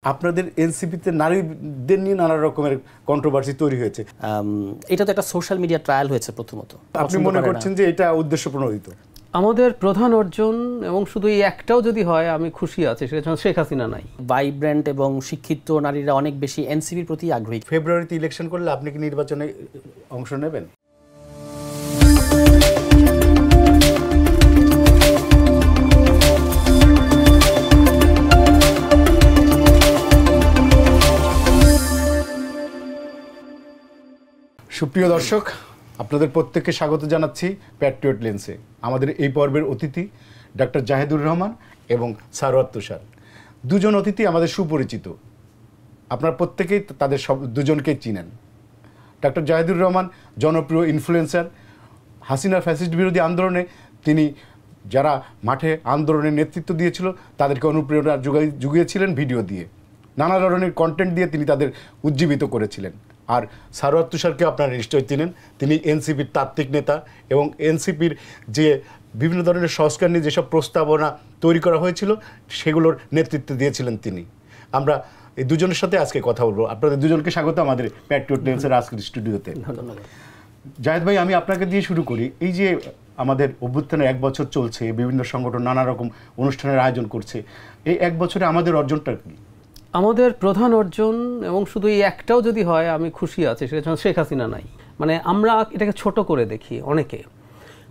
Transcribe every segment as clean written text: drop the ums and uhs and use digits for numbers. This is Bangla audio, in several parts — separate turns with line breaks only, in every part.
আপনাদের এনসিপিতে নারীদের নিয়ে নানা রকমের কন্ট্রোভার্সি তৈরি হয়েছে।
এটা তো একটা সোশ্যাল মিডিয়া ট্রায়াল হয়েছে প্রথমত।
আপনি মনে করছেন যে এটা উদ্দেশ্য প্রণোদিত?
আমাদের প্রধান অর্জন এবং শুধু এই একটাও যদি হয় আমি খুশি আছি, সেটা শেখ হাসিনা নাই।
ভাইব্রেন্ট এবং শিক্ষিত নারীরা অনেক বেশি এনসিপির প্রতি আগ্রহী।
ফেব্রুয়ারিতে ইলেকশন করলে আপনি কি নির্বাচনে অংশ নেবেন? সুপ্রিয় দর্শক, আপনাদের প্রত্যেককে স্বাগত জানাচ্ছি প্যাট্রিয়ট লেন্সে। আমাদের এই পর্বের অতিথি ডক্টর জাহিদুর রহমান এবং সারোয়ার তুষার, দুজন অতিথি আমাদের সুপরিচিত। আপনারা প্রত্যেকেই তাদের দুজনকেই চিনেন। ডক্টর জাহিদুর রহমান জনপ্রিয় ইনফ্লুয়েন্সার। হাসিনার ফ্যাসিস্ট বিরোধী আন্দোলনে তিনি যারা মাঠে আন্দোলনের নেতৃত্ব দিয়েছিল তাদেরকে অনুপ্রেরণা জুগিয়েছিলেন ভিডিও দিয়ে, নানা ধরনের কন্টেন্ট দিয়ে তিনি তাদের উজ্জীবিত করেছিলেন। আর সারোয়ার তুষারকে আপনারা নিশ্চয়ই চিনেন, তিনি এনসিপির তাত্ত্বিক নেতা এবং এনসিপির যে বিভিন্ন ধরনের সংস্কার নিয়ে যেসব প্রস্তাবনা তৈরি করা হয়েছিল সেগুলোর নেতৃত্ব দিয়েছিলেন তিনি। আমরা এই দুজনের সাথে আজকে কথা বলবো। আপনাদের দুজনকে স্বাগত আমাদের প্যাট্রিয়ট লেন্সের আজকের স্টুডিওতে। জাহেদ ভাই, আমি আপনাকে দিয়ে শুরু করি। এই যে আমাদের অভ্যুত্থানের 1 বছর চলছে, বিভিন্ন সংগঠন নানা রকম অনুষ্ঠানের আয়োজন করছে, এই 1 বছরে আমাদের অর্জনটা কি?
আমাদের প্রধান অর্জন এবং শুধু এই একটাও যদি হয় আমি খুশি আছি, সেটা শেখ হাসিনা নাই। মানে আমরা এটাকে ছোট করে দেখি অনেকে।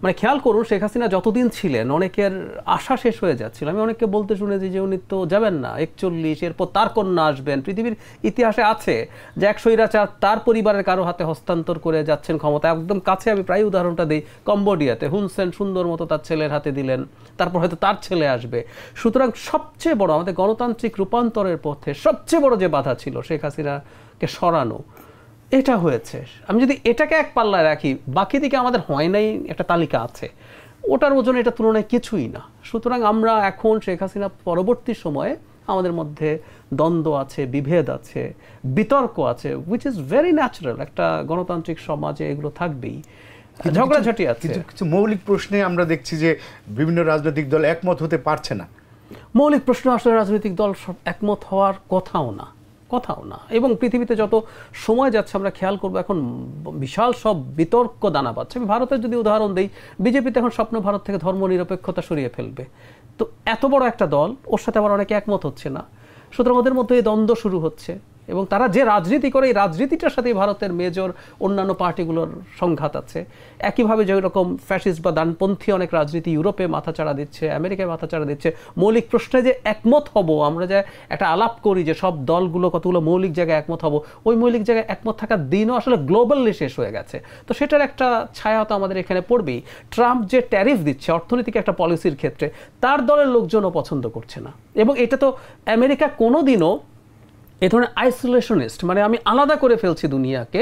মানে খেয়াল করুন, শেখ হাসিনা যতদিন ছিলেন অনেকের আশা শেষ হয়ে যাচ্ছিল। আমি অনেককে বলতে শুনেছি যে উনি তো যাবেন না, 41, এরপর তার কন্যা আসবেন। পৃথিবীর ইতিহাসে আছে যে এক স্বৈরাচার তার পরিবারের কারো হাতে হস্তান্তর করে যাচ্ছেন ক্ষমতা। একদম কাছে আমি প্রায় উদাহরণটা দিই, কম্বোডিয়াতে হুন সেন সুন্দর মতো তার ছেলের হাতে দিলেন, তারপর হয়তো তার ছেলে আসবে। সুতরাং সবচেয়ে বড় আমাদের গণতান্ত্রিক রূপান্তরের পথে সবচেয়ে বড় যে বাধা ছিল শেখ হাসিনাকে সরানো, এটা হয়েছে। আমি যদি এটাকে এক পাল্লায় রাখি, বাকি দিকে আমাদের হয় নাই একটা তালিকা আছে, ওটার ওজন এটা তুলনায় কিছুই না। সুতরাং আমরা এখন শেখ হাসিনা পরবর্তী সময়ে আমাদের মধ্যে দ্বন্দ্ব আছে, বিভেদ আছে, বিতর্ক আছে, উইচ ইজ ভেরি ন্যাচারাল। একটা গণতান্ত্রিক সমাজে এগুলো থাকবেই, ঝগড়াঝাটি আছে।
কিছু মৌলিক প্রশ্নে আমরা দেখছি যে বিভিন্ন রাজনৈতিক দল একমত হতে পারছে না।
মৌলিক প্রশ্ন আসলে রাজনৈতিক দল একমত হওয়ার কথাও না। এবং পৃথিবীতে যত সময় যাচ্ছে আমরা খেয়াল করবো এখন বিশাল সব বিতর্ক দানা পাচ্ছে। আমি ভারতের যদি উদাহরণ দিই, বিজেপিতে এখন স্বপ্ন ভারত থেকে ধর্মনিরপেক্ষতা সরিয়ে ফেলবে। তো এত বড় একটা দল, ওর সাথে আবার অনেকে একমত হচ্ছে না। সুতরাং ওদের মধ্যে এই দ্বন্দ্ব শুরু হচ্ছে এবং তারা যে রাজনীতি করে এই রাজনীতিটার সাথে ভারতের মেজর অন্যান্য পার্টিগুলোর সংঘাত আছে। একইভাবে যেরকম ফ্যাসিস্ট বা ডানপন্থী অনেক রাজনীতি ইউরোপে মাথাচাড়া দিচ্ছে, আমেরিকায় মাথাচাড়া দিচ্ছে। মৌলিক প্রশ্নে যে একমত হব, আমরা যে একটা আলাপ করি যে সব দলগুলো কতগুলো মৌলিক জায়গায় একমত হব, ওই মৌলিক জায়গায় একমত থাকার দিনও আসলে গ্লোবালি শেষ হয়ে গেছে। তো সেটার একটা ছায়া তো আমাদের এখানে পড়বেই। ট্রাম্প যে ট্যারিফ দিচ্ছে অর্থনৈতিক একটা পলিসির ক্ষেত্রে, তার দলের লোকজনও পছন্দ করছে না। এবং এটা তো আমেরিকা কোনোদিনও এই ধরনের আইসোলেশনিস্ট, মানে আমি আলাদা করে ফেলছি দুনিয়াকে,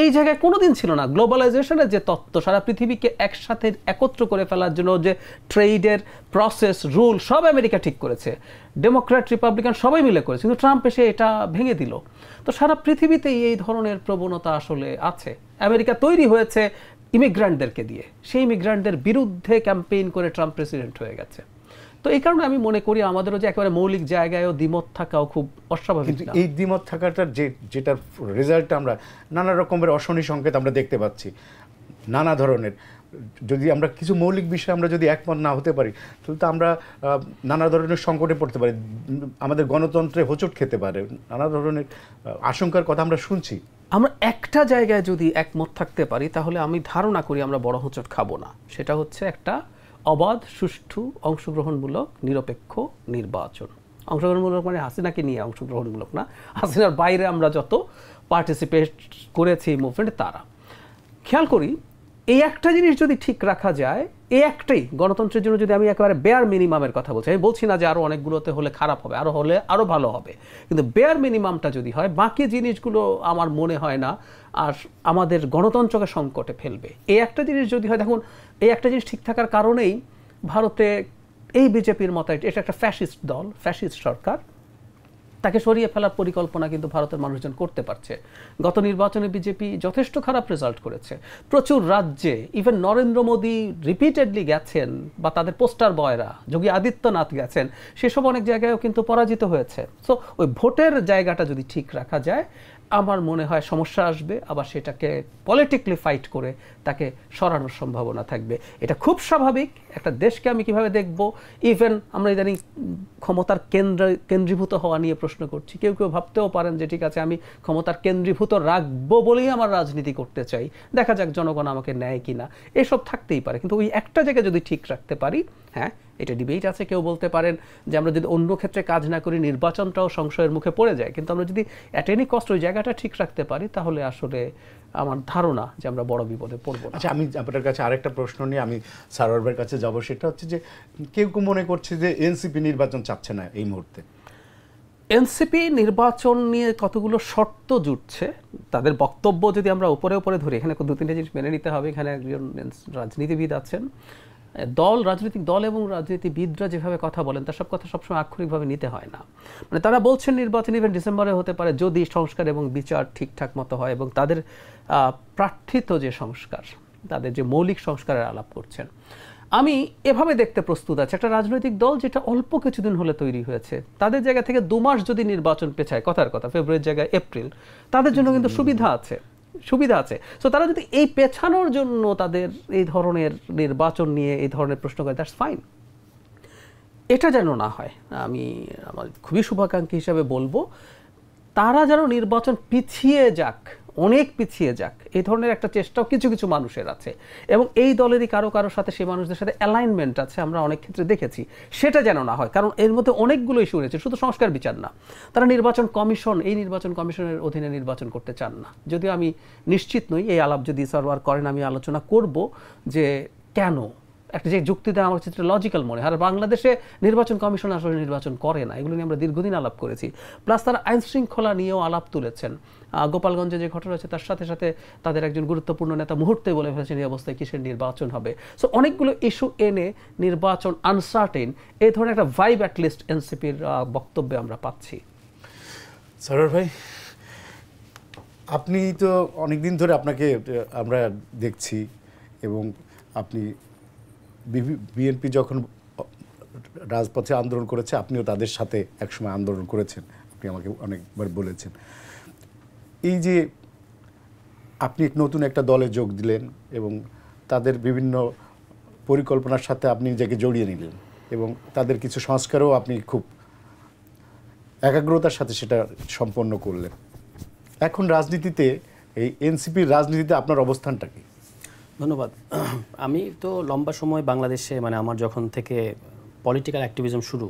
এই জায়গায় কোনোদিন ছিল না। গ্লোবালাইজেশনের যে তত্ত্ব, সারা পৃথিবীকে একসাথে একত্র করে ফেলার জন্য যে ট্রেডের প্রসেস, রুল, সব আমেরিকা ঠিক করেছে। ডেমোক্র্যাট রিপাবলিকান সবাই মিলে করেছে, কিন্তু ট্রাম্প এসে এটা ভেঙে দিল। তো সারা পৃথিবীতেই এই ধরনের প্রবণতা আসলে আছে। আমেরিকা তৈরি হয়েছে ইমিগ্রান্টদেরকে দিয়ে, সেই ইমিগ্রান্টদের বিরুদ্ধে ক্যাম্পেইন করে ট্রাম্প প্রেসিডেন্ট হয়ে গেছে। তো এই কারণে আমি মনে করি আমাদেরও যে একেবারে মৌলিক জায়গায়ও দ্বিমত থাকাও খুব অস্বাভাবিক।
এই দ্বিমত থাকাটার যেটার রেজাল্ট আমরা নানা রকমের অশনি সংকেত আমরা দেখতে পাচ্ছি, নানা ধরনের। যদি আমরা কিছু মৌলিক বিষয়ে আমরা যদি একমত না হতে পারি, তাহলে তো আমরা নানা ধরনের সংকটে পড়তে পারি, আমাদের গণতন্ত্রে হোঁচট খেতে পারে, নানা ধরনের আশঙ্কার কথা আমরা শুনছি।
আমরা একটা জায়গায় যদি একমত থাকতে পারি তাহলে আমি ধারণা করি আমরা বড় হোঁচট খাবো না। সেটা হচ্ছে একটা অবাধ, সুষ্ঠু, অংশগ্রহণমূলক, নিরপেক্ষ নির্বাচন। অংশগ্রহণমূলক মানে হাসিনাকে নিয়ে অংশগ্রহণমূলক না, হাসিনার বাইরে আমরা যত পার্টিসিপেট করেছি এই মুভমেন্টে তারা। খেয়াল করি, এই একটা জিনিস যদি ঠিক রাখা যায়, এই একটাই গণতন্ত্রের জন্য, যদি আমি একেবারে বেয়ার মিনিমামের কথা বলছি, আমি বলছি না যে আরও অনেকগুলোতে হলে খারাপ হবে, আরও হলে আরও ভালো হবে, কিন্তু বেয়ার মিনিমামটা যদি হয়, বাকি জিনিসগুলো আমার মনে হয় না আর আমাদের গণতন্ত্রকে সংকটে ফেলবে। এই একটা জিনিস যদি হয়, দেখুন এই একটা জিনিস ঠিক থাকার কারণেই ভারতে এই বিজেপির মতো, এটা একটা ফ্যাসিস্ট দল, ফ্যাসিস্ট সরকার, তাকে সরিয়ে ফেলার পরিকল্পনা কিন্তু ভারতের মানুষজন করতে পারছে। গত নির্বাচনে বিজেপি যথেষ্ট খারাপ রেজাল্ট করেছে প্রচুর রাজ্যে। ইভেন নরেন্দ্র মোদী রিপিটেডলি গেছেন বা তাদের পোস্টার বয়রা, যোগী আদিত্যনাথ গেছেন, সেসব অনেক জায়গায়ও কিন্তু পরাজিত হয়েছে। সো ওই ভোটের জায়গাটা যদি ঠিক রাখা যায়, আমার মনে হয় সমস্যা আসবে, আবার সেটাকে পলিটিক্যালি ফাইট করে তাকে সরানোর সম্ভাবনা থাকবে। এটা খুব স্বাভাবিক। একটা দেশকে আমি কিভাবে দেখব, ইভেন আমরা ইদানিং ক্ষমতার কেন্দ্রীভূত হওয়া নিয়ে প্রশ্ন করছি। কেউ কেউ ভাবতেও পারেন যে ঠিক আছে, আমি ক্ষমতার কেন্দ্রীভূত রাখবো বলেই আমার রাজনীতি করতে চাই, দেখা যাক জনগণ আমাকে নেয় কিনা, এসব থাকতেই পারে। কিন্তু ওই একটা জায়গায় যদি ঠিক রাখতে পারি, হ্যাঁ এটা ডিবেট আছে, কেউ বলতে পারেন যে আমরা যদি অন্য ক্ষেত্রে কাজ না করি নির্বাচনটাও সংশয়ের মুখে পড়ে যায়, কিন্তু আমরা যদি অ্যাট এনি কস্ট ওই জায়গাটা ঠিক রাখতে পারি, তাহলে আসলে আমার ধারণা যে আমরা বড় বিপদে পড়ব না।
আচ্ছা, আমি আপনার কাছে আরেকটা প্রশ্ন নিয়ে আমি সারোয়ারের কাছে যাব। সেটা হচ্ছে যে কেউ কেউ মনে করছে যে এনসিপি নির্বাচন চাচ্ছে না এই মুহূর্তে।
এনসিপি নির্বাচন নিয়ে কতগুলো শর্ত জুটছে, তাদের বক্তব্য যদি আমরা উপরে উপরে ধরি, এখানে 2-3টা জিনিস মেনে নিতে হবে। এখানে একজন রাজনীতিবিদ আছেন, রাজনৈতিক দল এবং রাজনীতিবিদরা যেভাবে কথা বলেন তার সব কথা সবসময় আক্ষরিকভাবে নিতে হয় না। মানে তারা বলছেন নির্বাচন ইভেন ডিসেম্বরে হতে পারে যদি সংস্কার এবং বিচার ঠিকঠাক মতো হয় এবং তাদের প্রার্থিত যে সংস্কার, তাদের যে মৌলিক সংস্কারের আলাপ করছেন। আমি এভাবে দেখতে প্রস্তুত আছি, একটা রাজনৈতিক দল যেটা অল্প কিছুদিন হলে তৈরি হয়েছে, তাদের জায়গা থেকে 2 মাস যদি নির্বাচন পেছায়, কথার কথা ফেব্রুয়ারির জায়গায় এপ্রিল, তাদের জন্য কিন্তু সুবিধা আছে। সো তারা যদি এই পেছানোর জন্য তাদের এই ধরনের নির্বাচন নিয়ে এই ধরনের প্রশ্ন করে, দ্যাটস ফাইন। এটা যেন না হয়, আমি আমার খুবই শুভাকাঙ্ক্ষী হিসাবে বলবো, তারা যেন নির্বাচন পিছিয়ে যাক, অনেক পিছিয়ে যাক, এই ধরনের একটা চেষ্টাও কিছু কিছু মানুষের আছে এবং এই দলেরই কারো সাথে সেই মানুষদের সাথে অ্যালাইনমেন্ট আছে, আমরা অনেক ক্ষেত্রে দেখেছি। সেটা যেন না হয়, কারণ এর মধ্যে অনেকগুলো ইস্যু রয়েছে, শুধু সংস্কার বিচার না। তারা নির্বাচন কমিশনের অধীনে নির্বাচন করতে চান না, যদিও আমি নিশ্চিত নই, এই আলাপ যদি সার্ভার করেন আমি আলোচনা করব যে কেন। একটা যে যুক্তি দেওয়া আমার ক্ষেত্রে লজিক্যাল মনে হয়। আর বাংলাদেশে নির্বাচন কমিশন আসলে নির্বাচন করে না, এগুলো নিয়ে আমরা দীর্ঘদিন আলাপ করেছি। প্লাস তারা আইন শৃঙ্খলা নিয়েও আলাপ তুলেছেন। গোপালগঞ্জে যে ঘটনা হয়েছে তার সাথে সাথে তাদের একজন গুরুত্বপূর্ণ নেতা মুহূর্তে বলে ফেলেছেন এই অবস্থায় কিসের নির্বাচন হবে। সো অনেকগুলো ইস্যু এনে নির্বাচন আনসার্টেন, এই ধরনের একটা ভাইব অ্যাটলিস্ট এনসিপির বক্তব্যে আমরা পাচ্ছি।
সারোয়ার ভাই, আপনি তো অনেকদিন ধরে আপনাকে আমরা দেখছি এবং আপনি বিএনপি যখন রাজপথে আন্দোলন করেছে আপনিও তাদের সাথে একসময় আন্দোলন করেছেন, আপনি আমাকে অনেকবার বলেছেন। এই যে আপনি নতুন একটা দলে যোগ দিলেন এবং তাদের বিভিন্ন পরিকল্পনার সাথে আপনি নিজেকে জড়িয়ে নিলেন এবং তাদের কিছু সংস্কারও আপনি খুব একাগ্রতার সাথে সেটা সম্পন্ন করলেন। এখন রাজনীতিতে, এই এনসিপির রাজনীতিতে আপনার অবস্থানটা কি?
ধন্যবাদ। আমি তো লম্বা সময় বাংলাদেশে, মানে আমার যখন থেকে পলিটিক্যাল অ্যাক্টিভিজম শুরু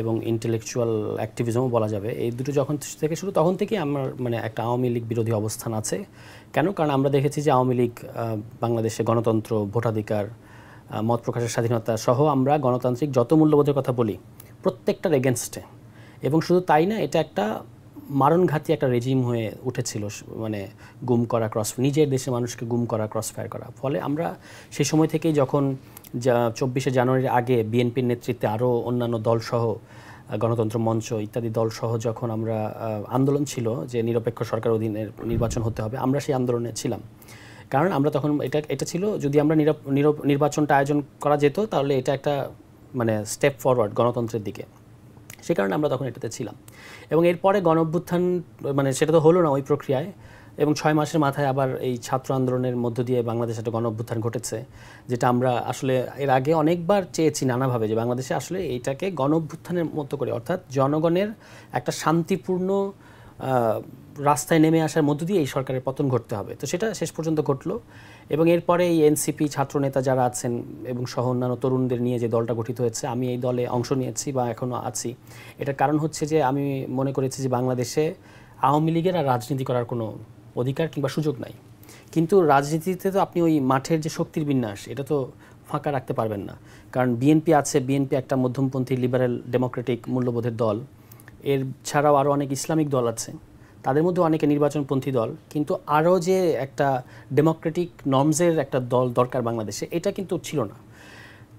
এবং ইন্টেলেকচুয়াল অ্যাক্টিভিজমও বলা যাবে, এই দুটো যখন থেকে শুরু তখন থেকেই আমার মানে একটা আওয়ামী লীগ বিরোধী অবস্থান আছে। কেন? কারণ আমরা দেখেছি যে আওয়ামী লীগ বাংলাদেশে গণতন্ত্র, ভোটাধিকার, মত প্রকাশের স্বাধীনতা সহ আমরা গণতান্ত্রিক যত মূল্যবোধের কথা বলি প্রত্যেকটার এগেনস্টে, এবং শুধু তাই না, এটা একটা মারণঘাতী একটা রেজিম হয়ে উঠেছিল, মানে গুম করা, নিজের দেশে মানুষকে গুম করা, ক্রসফায়ার করা। ফলে আমরা সেই সময় থেকেই যখন 24শে জানুয়ারির আগে বিএনপির নেতৃত্বে আরও অন্যান্য দলসহ গণতন্ত্র মঞ্চ ইত্যাদি দলসহ যখন আমরা আন্দোলন ছিল যে নিরপেক্ষ সরকার অধীনে নির্বাচন হতে হবে, আমরা সেই আন্দোলনে ছিলাম। কারণ আমরা তখন এটা ছিল, যদি আমরা নির্বাচনটা আয়োজন করা যেত তাহলে এটা একটা মানে স্টেপ ফরওয়ার্ড গণতন্ত্রের দিকে, সে কারণে আমরা তখন এটাতে ছিলাম। এবং এরপরে গণঅভ্যুত্থান, মানে সেটা তো হলো না ওই প্রক্রিয়ায়, এবং 6 মাসের মাথায় আবার এই ছাত্র আন্দোলনের মধ্য দিয়ে বাংলাদেশে একটা গণঅভ্যুত্থান ঘটেছে, যেটা আমরা আসলে এর আগে অনেকবার চেয়েছি নানাভাবে যে বাংলাদেশে আসলে এইটাকে গণঅভ্যুত্থানের মতো করে, অর্থাৎ জনগণের একটা শান্তিপূর্ণ রাস্তায় নেমে আসার মধ্য দিয়ে এই সরকারের পতন ঘটতে হবে। তো সেটা শেষ পর্যন্ত ঘটলো। এবং এরপরে এই এনসিপি ছাত্রনেতা যারা আছেন এবং সহ অন্যান্য তরুণদের নিয়ে যে দলটা গঠিত হয়েছে, আমি এই দলে অংশ নিয়েছি বা এখনও আছি। এটার কারণ হচ্ছে যে আমি মনে করেছি যে বাংলাদেশে আওয়ামী লীগের আর রাজনীতি করার কোনো অধিকার কিংবা সুযোগ নাই। কিন্তু রাজনীতিতে তো আপনি ওই মাঠের যে শক্তির বিন্যাস, এটা তো ফাঁকা রাখতে পারবেন না। কারণ বিএনপি আছে, বিএনপি একটা মধ্যমপন্থী লিবারেল ডেমোক্রেটিক মূল্যবোধের দল, এর ছাড়াও আরও অনেক ইসলামিক দল আছে, তাদের মধ্যে অনেকে নির্বাচনপন্থী দল, কিন্তু আরও যে একটা ডেমোক্রেটিক নর্মসের একটা দল দরকার বাংলাদেশে, এটা কিন্তু ছিল না।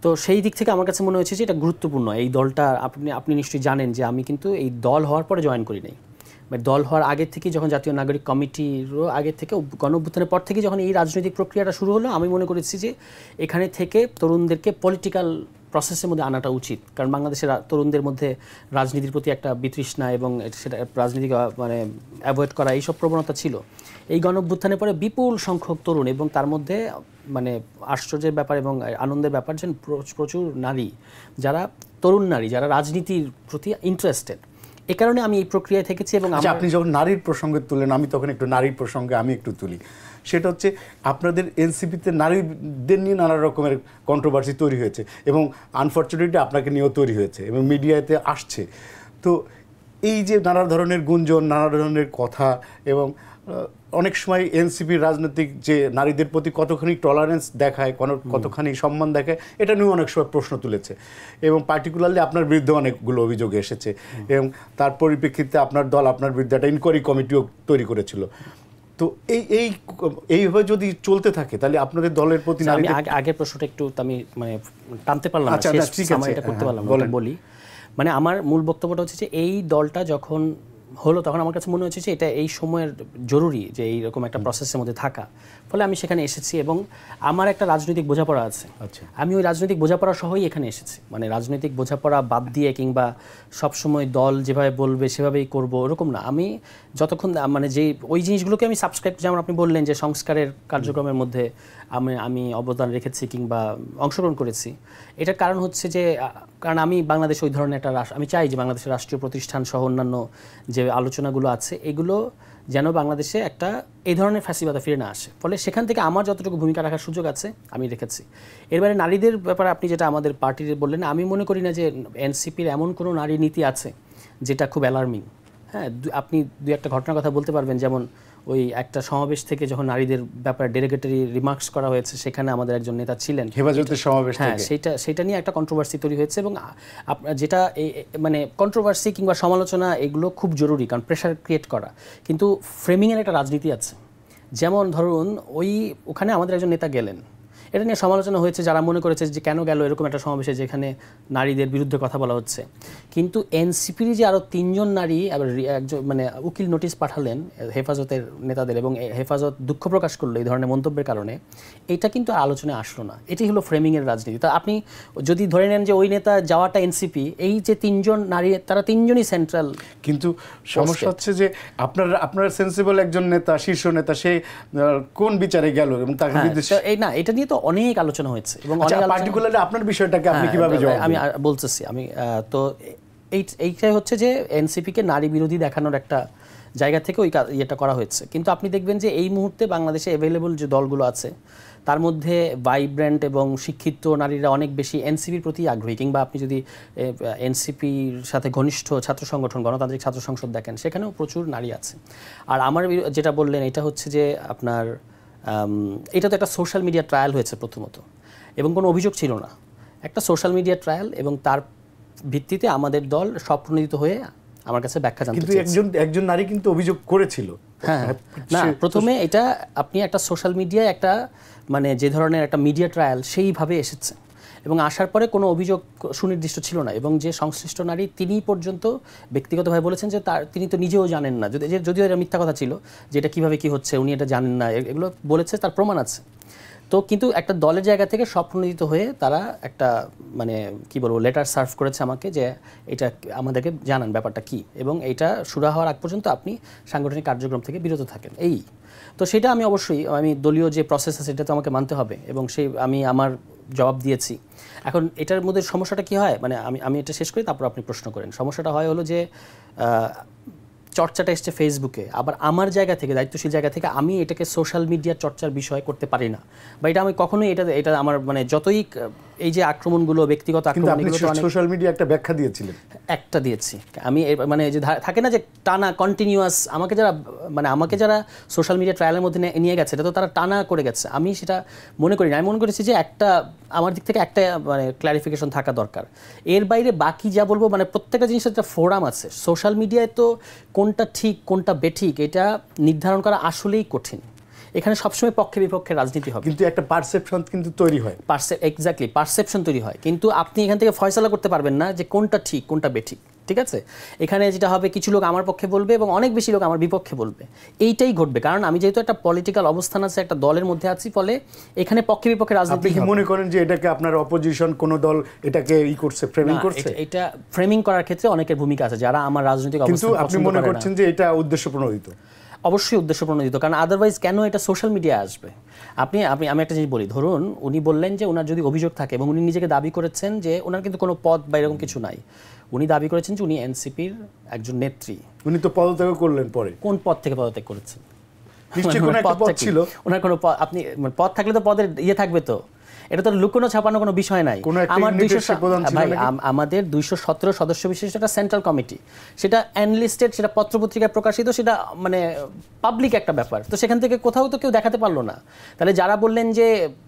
তো সেই দিক থেকে আমার কাছে মনে হয়েছে যে এটা গুরুত্বপূর্ণ। এই দলটা আপনি নিশ্চয়ই জানেন যে আমি কিন্তু এই দল হওয়ার পরে জয়েন করি নাই, দল হওয়ার আগে থেকে, যখন জাতীয় নাগরিক কমিটিরও আগে থেকে, গণঅভ্যুত্থানের পর থেকে যখন এই রাজনৈতিক প্রক্রিয়াটা শুরু হলো, আমি মনে করেছি যে এখানে থেকে তরুণদেরকে পলিটিক্যাল প্রসেসের মধ্যে আনাটা উচিত। কারণ বাংলাদেশের তরুণদের মধ্যে রাজনীতির প্রতি একটা বিতৃষ্ণা এবং সেটা রাজনীতি মানে অ্যাভয়েড করা এইসব প্রবণতা ছিল। এই গণঅভ্যুত্থানের পরে বিপুল সংখ্যক তরুণ, এবং তার মধ্যে মানে আশ্চর্যের ব্যাপার এবং আনন্দের ব্যাপার যে প্রচুর নারী, যারা তরুণ নারী, যারা রাজনীতির প্রতি ইন্টারেস্টেড। এ কারণে আমি এই প্রক্রিয়ায় থেকেছি। এবং
আপনি যখন নারীর প্রসঙ্গে তুলেন, আমি তখন একটু নারীর প্রসঙ্গে আমি একটু তুলি। সেটা হচ্ছে আপনাদের এনসিপিতে নারীদের নিয়ে নানা রকমের কন্ট্রোভার্সি তৈরি হয়েছে, এবং আনফর্চুনেটলি আপনাকে নিয়েও তৈরি হয়েছে এবং মিডিয়াতে আসছে। তো এই যে নানা ধরনের গুঞ্জন, নানা ধরনের কথা, এবং অনেক সময় এনসিপির রাজনৈতিক যে নারীদের প্রতি কতখানি টলারেন্স দেখায়, কতখানি সম্মান দেখায়, এটা নিয়েও অনেক সময় প্রশ্ন তুলেছে, এবং পার্টিকুলারলি আপনার বিরুদ্ধে অনেকগুলো অভিযোগ এসেছে, এবং তার পরিপ্রেক্ষিতে আপনার দল আপনার বিরুদ্ধে একটা ইনকোয়ারি কমিটিও তৈরি করেছিল। তো এইভাবে যদি চলতে থাকে তাহলে আপনাদের দলের প্রতি
আমি আগের প্রশ্নটা একটু আমি মানে টানতে পারলাম না, এটা করতে পারলাম না, বলি। মানে আমার মূল বক্তব্যটা হচ্ছে যে এই দলটা যখন হলো তখন আমার কাছে মনে হচ্ছে যে এটা এই সময়ের জরুরি যে এইরকম একটা প্রসেসের মধ্যে থাকা, ফলে আমি সেখানে এসেছি। এবং আমার একটা রাজনৈতিক বোঝাপড়া আছে, আমি ওই রাজনৈতিক বোঝাপড়া সহই এখানে এসেছি। মানে রাজনৈতিক বোঝাপড়া বাদ দিয়ে কিংবা সবসময় দল যেভাবে বলবে সেভাবেই করব এরকম না। আমি যতক্ষণ মানে যে ওই জিনিসগুলোকে আমি সাবস্ক্রাইব, যেমন আপনি বললেন যে সংস্কারের কার্যক্রমের মধ্যে আমি অবদান রেখেছি কিংবা অংশগ্রহণ করেছি, এটার কারণ হচ্ছে যে কারণ আমি বাংলাদেশ ওই ধরনের একটা আমি চাই যে বাংলাদেশের রাষ্ট্রীয় প্রতিষ্ঠান সহ অন্যান্য যে আলোচনাগুলো আছে এগুলো যেন বাংলাদেশে একটা এই ধরনের ফ্যাসিবাদে ফিরে না আসে। ফলে সেখান থেকে আমার যতটুকু ভূমিকা রাখার সুযোগ আছে আমি রেখেছি। এর বাইরে নারীদের ব্যাপারে আপনি যেটা আমাদের পার্টির বললেন, আমি মনে করি না যে এনসিপির এমন কোনো নারী নীতি আছে যেটা খুব অ্যালার্মিং। হ্যাঁ, আপনি দু একটা ঘটনার কথা বলতে পারবেন, যেমন ওই একটা সমাবেশ থেকে যখন নারীদের ব্যাপারে ডেরিগেটরি রিমার্কস করা হয়েছে, সেখানে আমাদের একজন নেতা ছিলেন,
হেফাজতের সমাবেশ,
হ্যাঁ, সেটা নিয়ে একটা কন্ট্রোভার্সি তৈরি হয়েছে। এবং যেটা মানে কন্ট্রোভার্সি কিংবা সমালোচনা এগুলো খুব জরুরি, কারণ প্রেশার ক্রিয়েট করা, কিন্তু ফ্রেমিংয়ের একটা রাজনীতি আছে। যেমন ধরুন ওখানে আমাদের একজন নেতা গেলেন, এটা নিয়ে সমালোচনা হয়েছে, যারা মনে করেছে যে কেন গেল এরকম একটা সমাবেশে যেখানে নারীদের বিরুদ্ধে কথা বলা হচ্ছে। কিন্তু এনসিপির যে আরও 3 জন নারী একজন মানে উকিল নোটিশ পাঠালেন হেফাজতের নেতাদের, এবং হেফাজত দুঃখ প্রকাশ করলো এই ধরনের মন্তব্যের কারণে, এটা কিন্তু আলোচনায় আসলো না। এটি হলো ফ্রেমিংয়ের রাজনীতি। তা আপনি যদি ধরে নেন যে ওই নেতা যাওয়াটা এনসিপি, এই যে 3 জন নারী তারা 3 জনই সেন্ট্রাল।
কিন্তু সমস্যা হচ্ছে যে আপনার সেন্সিবল একজন নেতা, শীর্ষ নেতা, সে কোন বিচারে গেল এবং তাকে
না, এটা নিয়ে তো অনেক আলোচনা হয়েছে। এবং
পার্টিকুলারলি আপনার বিষয়টাকে আপনি কিভাবে জবাব?
আমি বলতেছি, তো এইটাই হচ্ছে যে এনসিপিকে নারী বিরোধী দেখানোর একটা জায়গা থেকে ওই ইয়েটা করা হয়েছে। কিন্তু আপনি দেখবেন যে এই মুহূর্তে বাংলাদেশে অ্যাভেলেবল যে দলগুলো আছে তার মধ্যে ভাইব্রেন্ট এবং শিক্ষিত নারীরা অনেক বেশি এনসিপির প্রতি আগ্রহী। কিংবা আপনি যদি এনসিপির সাথে ঘনিষ্ঠ ছাত্র সংগঠন গণতান্ত্রিক ছাত্র সংসদ দেখেন, সেখানেও প্রচুর নারী আছে। আর আমার যেটা বললেন এটা হচ্ছে যে আপনার এটা তো একটা সোশ্যাল মিডিয়া ট্রায়াল হয়েছে প্রথমত, এবং কোনো অভিযোগ ছিল না, একটা সোশ্যাল মিডিয়া ট্রায়াল, এবং তার ভিত্তিতে আমাদের দল স্বপ্রণোদিত হয়ে আমার কাছে ব্যাখ্যা জানতে চেয়েছে।
কিন্তু একজন নারী কিন্তু অভিযোগ করেছিল।
হ্যাঁ, না, প্রথমে এটা আপনি একটা সোশ্যাল মিডিয়ায় একটা মানে যে ধরনের একটা মিডিয়া ট্রায়াল সেইভাবে এসেছে, এবং আসার পরে কোনো অভিযোগ সুনির্দিষ্ট ছিল না। এবং যে সংশ্লিষ্ট নারী তিনি পর্যন্ত ব্যক্তিগতভাবে বলেছেন যে তিনি তো নিজেও জানেন না, যদিও এটা মিথ্যা কথা ছিল, যে এটা কীভাবে কী হচ্ছে উনি এটা জানেন না, এগুলো বলেছে, তার প্রমাণ আছে। তো কিন্তু একটা দলের জায়গা থেকে স্বপ্রণোদিত হয়ে তারা একটা মানে কি বলবো লেটার সার্ভ করেছে আমাকে, যে এটা আমাদেরকে জানান ব্যাপারটা কি, এবং এটা শুরু হওয়ার আগ পর্যন্ত আপনি সাংগঠনিক কার্যক্রম থেকে বিরত থাকেন। তো সেটা আমি অবশ্যই দলীয় যে প্রসেস আছে সেটা তো আমাকে মানতে হবে, এবং আমি আমার জবাব দিয়েছি। এখন এটার মধ্যে সমস্যাটা কি হয়, মানে আমি এটা শেষ করি তারপর আপনি প্রশ্ন করেন। সমস্যাটা হলো যে চর্চাটা এসছে ফেসবুকে, আবার আমার জায়গা থেকে দায়িত্বশীল জায়গা থেকে আমি এটাকে সোশ্যাল মিডিয়ার চর্চার বিষয় করতে পারি না, বা এটা আমি কখনোই এটা আমার মানে যতই এই যে আক্রমণগুলো ব্যক্তিগত আক্রমণগুলো
সোশ্যাল মিডিয়া একটা ব্যাখ্যা দিয়েছিলেন,
একটা দিয়েছি আমি, মানে যে থাকে না যে টানা কন্টিনিউয়াস আমাকে যারা সোশ্যাল মিডিয়া ট্রায়ালের মধ্যে নিয়ে গেছে, এটা তো তারা টানা করে গেছে, আমি সেটা মনে করি না। আমি মনে করেছি যে একটা আমার দিক থেকে একটা মানে ক্ল্যারিফিকেশন থাকা দরকার। এর বাইরে বাকি যা বলবো মানে প্রত্যেকটা জিনিসের একটা ফোরাম আছে। সোশ্যাল মিডিয়ায় তো কোনটা ঠিক কোনটা বেঠিক এটা নির্ধারণ করা আসলেই কঠিন, এখানে সবসময় পক্ষে বিপক্ষে রাজনীতি হবে,
কিন্তু একটা পারসেপশন কিন্তু তৈরি হয়,
এক্স্যাক্টলি পারসেপশন তৈরি হয়, কিন্তু আপনি এখান থেকে ফয়সালা করতে পারবেন না যে কোনটা ঠিক কোনটা বেঠিক। ঠিক আছে, এখানে যেটা হবে কিছু লোক আমার পক্ষে বলবে এবং অনেক বেশি লোক আমার বিপক্ষে বলবে, এইটাই ঘটবে। কারণ আমি যেহেতু একটা পলিটিক্যাল অবস্থান আছে, একটা দলের মধ্যে আছি, ফলে এখানে পক্ষে বিপক্ষে রাজনীতি।
আপনি কি মনে করেন যে এটাকে আপনার অপোজিশন কোন দল এটাকে করছে, ফ্রেমিং করছে?
এটা ফ্রেমিং করার ক্ষেত্রে অনেকের ভূমিকা আছে যারা আমার রাজনৈতিক অবস্থান
কিন্তু আপনি মনে করছেন যে এটা উদ্দেশ্য প্রণোদিত?
অবশ্যই উদ্দেশ্য প্রণোদিত, কারণ আদারওয়াইজ কেন এটা সোশ্যাল মিডিয়ায় আসবে? আমি একটা জিনিস বলি, ধরুন উনি বললেন যে ওনার যদি অভিযোগ থাকে এবং উনি নিজেকে দাবি করেছেন যে ওনার কিন্তু কোনো পদ বা এরকম কিছু নাই, উনি দাবি করেছেন যে উনি এনসিপির একজন নেত্রী।
উনি তো পদত্যাগ করলেন পরে।
কোন পদ থেকে পদত্যাগ করেছেন?
নিশ্চয়ই কোনো একটা পদ ছিল।
ওনার কোনো আপনি পদ থাকলে তো পদের থাকবে তো, এটা তো লুকোনো ছাপানো কোনো বিষয় নাই। আমাদের 217 সদস্য বিশিষ্ট একটা সেন্ট্রাল কমিটি, সেটা অ্যানলিস্টেড, সেটা পত্রপত্রিকায় প্রকাশিত, সেটা মানে পাবলিক একটা ব্যাপার। তো সেখান থেকে কোথাও তো কেউ দেখাতে পারলো না। তাহলে যারা বললেন যে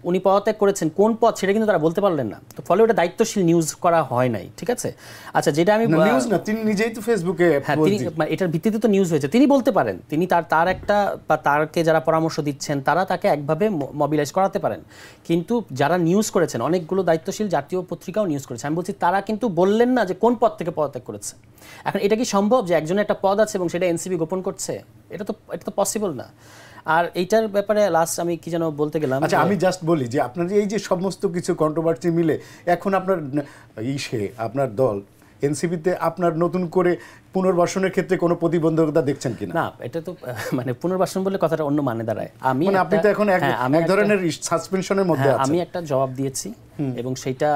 উনি পদত্যাগ করেছেন, কোন পদ সেটা কিন্তু তারা বলতে পারলেন না। তো ফলে ওটা দায়িত্বশীল নিউজ করা হয় নাই। ঠিক আছে, আচ্ছা, যেটা আমি
নিউজ না, তিনি নিজেই তো ফেসবুকে,
হ্যাঁ, তিনি এটার ভিত্তিতে তো নিউজ হয়েছে, তিনি বলতে পারেন, তিনি তার একটা বা তারকে যারা পরামর্শ দিচ্ছেন তারা তাকে একভাবে মোবিলাইজ করাতে পারেন। কিন্তু যারা নিউজ করেছেন, অনেকগুলো দায়িত্বশীল জাতীয় পত্রিকাও নিউজ করেছে, আমি বলছি তারা কিন্তু বললেন না যে কোন পদ থেকে পদত্যাগ করেছে। এখন এটা কি সম্ভব যে একজনের একটা পদ আছে এবং সেটা এনসিপি গোপন করছে? এটা তো পসিবল না। আর এইটার ব্যাপারে লাস্ট আমি কি যেন বলতে গেলাম।
আচ্ছা, আমি জাস্ট বলি যে আপনার এই যে সমস্ত কিছু কন্ট্রোভার্সি মিলে এখন আপনার দল এনসিপিতে আপনার নতুন করে পুনর্বাসনের ক্ষেত্রে কোনো প্রতিবন্ধকতা দেখছেন কিনা?
না, এটা তো মানে পুনর্বাসন বলে কথাটা অন্য মানে দাঁড়ায়।
আপনি তো এখন এক ধরনের সাসপেনশনের মধ্যে আছেন।
আমি একটা জবাব দিয়েছি এবং সেইটা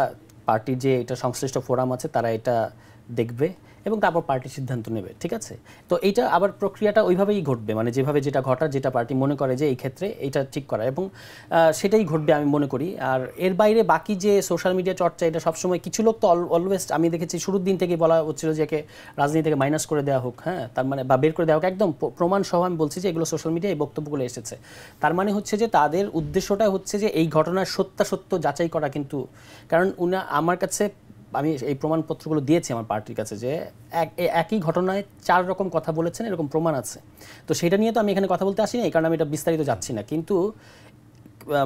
পার্টির যে এটা সংশ্লিষ্ট ফোরাম আছে তারা এটা দেখবে এবং তারপর পার্টি সিদ্ধান্ত নেবে। ঠিক আছে, তো এইটা আবার প্রক্রিয়াটা ওইভাবেই ঘটবে, মানে যেভাবে যেটা ঘটার, যেটা পার্টি মনে করে যে এই ক্ষেত্রে এইটা ঠিক করা, এবং সেটাই ঘটবে আমি মনে করি। আর এর বাইরে বাকি যে সোশ্যাল মিডিয়া চর্চা, এটা সবসময় কিছু লোক তো অলওয়েজ, আমি দেখেছি শুরুর দিন থেকে বলা হচ্ছিল যে একে রাজনীতি থেকে মাইনাস করে দেওয়া হোক, হ্যাঁ, তার মানে বা বের করে দেওয়া হোক, একদম প্রমাণ সহ আমি বলছি যে এগুলো সোশ্যাল মিডিয়ায় এই বক্তব্যগুলো এসেছে। তার মানে হচ্ছে যে তাদের উদ্দেশ্যটা হচ্ছে যে এই ঘটনার সত্যাসত্য যাচাই করা। কিন্তু কারণ আমার কাছে, আমি এই প্রমাণপত্রগুলো দিয়েছি আমার পার্টির কাছে, যে একই ঘটনায় 4 রকম কথা বলেছেন, এরকম প্রমাণ আছে। তো সেটা নিয়ে তো আমি এখানে কথা বলতে আসি না, এই কারণে আমি এটা বিস্তারিত যাচ্ছি না। কিন্তু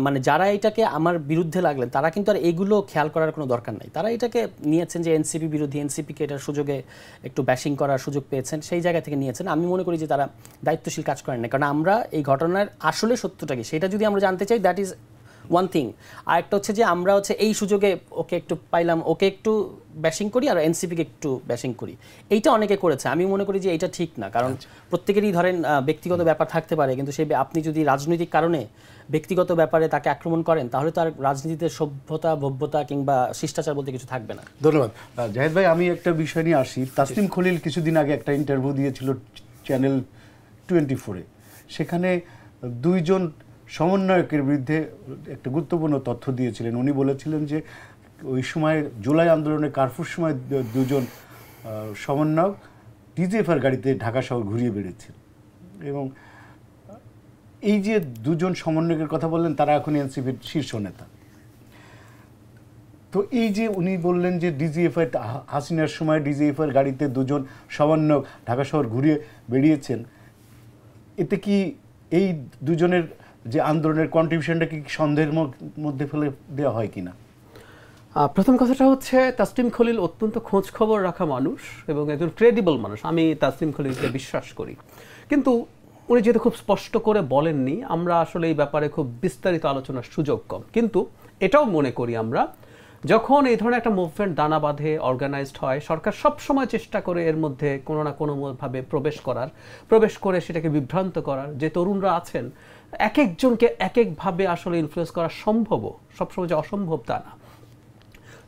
মানে যারা এটাকে আমার বিরুদ্ধে লাগলেন তারা কিন্তু আর এইগুলো খেয়াল করার কোনো দরকার নাই। তারা এটাকে নিয়েছেন যে এনসিপি বিরোধী, এনসিপিকে এটার সুযোগে একটু ব্যাশিং করার সুযোগ পেয়েছেন, সেই জায়গা থেকে নিয়েছেন। আমি মনে করি যে তারা দায়িত্বশীল কাজ করেন না, কারণ আমরা এই ঘটনার আসলে সত্যটা কি সেটা যদি আমরা জানতে চাই, দ্যাট ইজ ওয়ান থিং। আর একটা হচ্ছে যে আমরা হচ্ছে এই সুযোগে ওকে একটু পাইলাম, ওকে একটু ব্যাশিং করি আর এনসিপিকে একটু ব্যাশিং করি, এইটা অনেকে করেছে। আমি মনে করি যে এটা ঠিক না, কারণ প্রত্যেকেরই ধরেন ব্যক্তিগত ব্যাপার থাকতে পারে, কিন্তু সেই আপনি যদি রাজনৈতিক কারণে ব্যক্তিগত ব্যাপারে তাকে আক্রমণ করেন তাহলে তো আর রাজনীতিতে সভ্যতা, ভব্যতা কিংবা শিষ্টাচার বলতে কিছু থাকবে না।
ধন্যবাদ জাহিদ ভাই। আমি একটা বিষয় নিয়ে আসি। তাসলিম খলিল কিছুদিন আগে একটা ইন্টারভিউ দিয়েছিল চ্যানেল 24-এ। সেখানে 2 জন সমন্বয়কের বিরুদ্ধে একটা গুরুত্বপূর্ণ তথ্য দিয়েছিলেন। উনি বলেছিলেন যে ওই সময় জুলাই আন্দোলনে কারফুর সময় 2 জন সমন্বয়ক ডিজিএফআর গাড়িতে ঢাকা শহর ঘুরিয়ে বেড়েছেন, এবং এই যে 2 জন সমন্বয়কের কথা বললেন তারা এখন এনসিপির শীর্ষ নেতা। তো এই যে উনি বললেন যে ডিজিএফআই, হাসিনার সময় ডিজিএফআর গাড়িতে 2 জন সমন্বয়ক ঢাকা শহর ঘুরিয়ে বেরিয়েছেন, এতে কি এই 2 জনের যে আন্দোলনের কন্ট্রিবিউশনটা কি সন্দেহের মধ্যে ফেলে দেওয়া হয় কিনা?
প্রথম কথাটা হচ্ছে, তাসলিম খলিল অত্যন্ত খোঁজ খবর রাখা মানুষ এবং একজন ক্রেডিবল মানুষ। আমি তাসলিম খলিলকে বিশ্বাস করি, কিন্তু উনি যেহেতু খুব স্পষ্ট করে বলেননি, আমরা আসলে এই ব্যাপারে খুব বিস্তারিত আলোচনার সুযোগ কম। কিন্তু এটাও মনে করি আমরা, যখন এই ধরনের একটা মুভমেন্ট দানা বাঁধে, অর্গানাইজড হয়, সরকার সবসময় চেষ্টা করে এর মধ্যে কোনো না কোনোভাবে প্রবেশ করে সেটাকে বিভ্রান্ত করার। যে তরুণরা আছেন, এক একজনকে এক একভাবে আসলে ইনফ্লুয়েন্স করা সম্ভবও, সবসময় যে অসম্ভব তা না।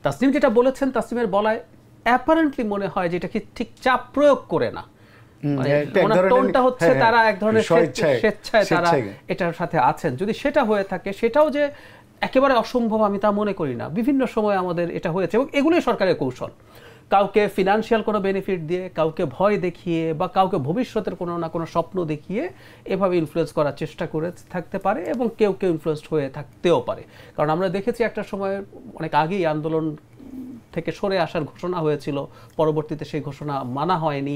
তাসলিম যেটা বলেছেন, তাসলিমের বলায় অ্যাপারেন্টলি মনে হয় যে এটা কি ঠিক চাপ প্রয়োগ করে না, ওনার টোনটা হচ্ছে তারা এক ধরনের স্বেচ্ছায় তারা এটার সাথে আছেন। যদি সেটা হয়ে থাকে, সেটাও যে একেবারে অসম্ভব আমি তা মনে করি না। বিভিন্ন সময় আমাদের এটা হয়েছে এবং এগুলোই সরকারের কৌশল। কাউকে ফিনান্সিয়াল কোনো বেনিফিট দিয়ে, কাউকে ভয় দেখিয়ে, বা কাউকে ভবিষ্যতের কোনো না কোনো স্বপ্ন দেখিয়ে এভাবে ইনফ্লুয়েন্স করার চেষ্টা করে থাকতে পারে, এবং কেউ ইনফ্লুয়েন্সড হয়ে থাকতেও পারে। কারণ আমরা দেখেছি একটা সময় অনেক আগেই আন্দোলন থেকে সরে আসার ঘোষণা হয়েছিল, পরবর্তীতে সেই ঘোষণা মানা হয়নি,